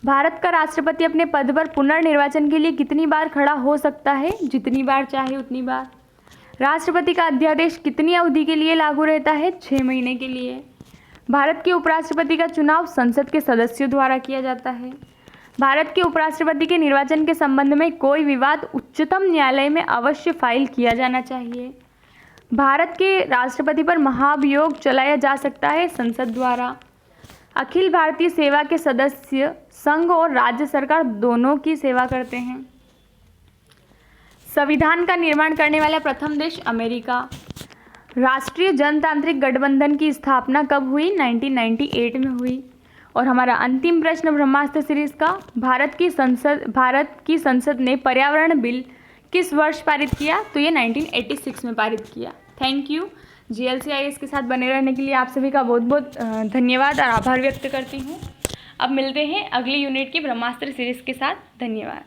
भारत का राष्ट्रपति अपने पद पर पुनर्निर्वाचन के लिए कितनी बार खड़ा हो सकता है? जितनी बार चाहे उतनी बार। राष्ट्रपति का अध्यादेश कितनी अवधि के लिए लागू रहता है? 6 महीने के लिए। भारत के उपराष्ट्रपति का चुनाव संसद के सदस्यों द्वारा किया जाता है। भारत के उपराष्ट्रपति के निर्वाचन के संबंध में कोई विवाद उच्चतम न्यायालय में अवश्य फाइल किया जाना चाहिए। भारत के राष्ट्रपति पर महाभियोग चलाया जा सकता है संसद द्वारा। अखिल भारतीय सेवा के सदस्य संघ और राज्य सरकार दोनों की सेवा करते हैं। संविधान का निर्माण करने वाला प्रथम देश अमेरिका। राष्ट्रीय जनतांत्रिक गठबंधन की स्थापना कब हुई? 1998 में हुई। और हमारा अंतिम प्रश्न ब्रह्मास्त्र सीरीज का, भारत की संसद ने पर्यावरण बिल किस वर्ष पारित किया? तो ये 1986 में पारित किया। Thank you. GLCIS के साथ बने रहने के लिए आप सभी का बहुत बहुत धन्यवाद और आभार व्यक्त करती हूँ। अब मिलते हैं अगली यूनिट की ब्रह्मास्त्र सीरीज के साथ। धन्यवाद।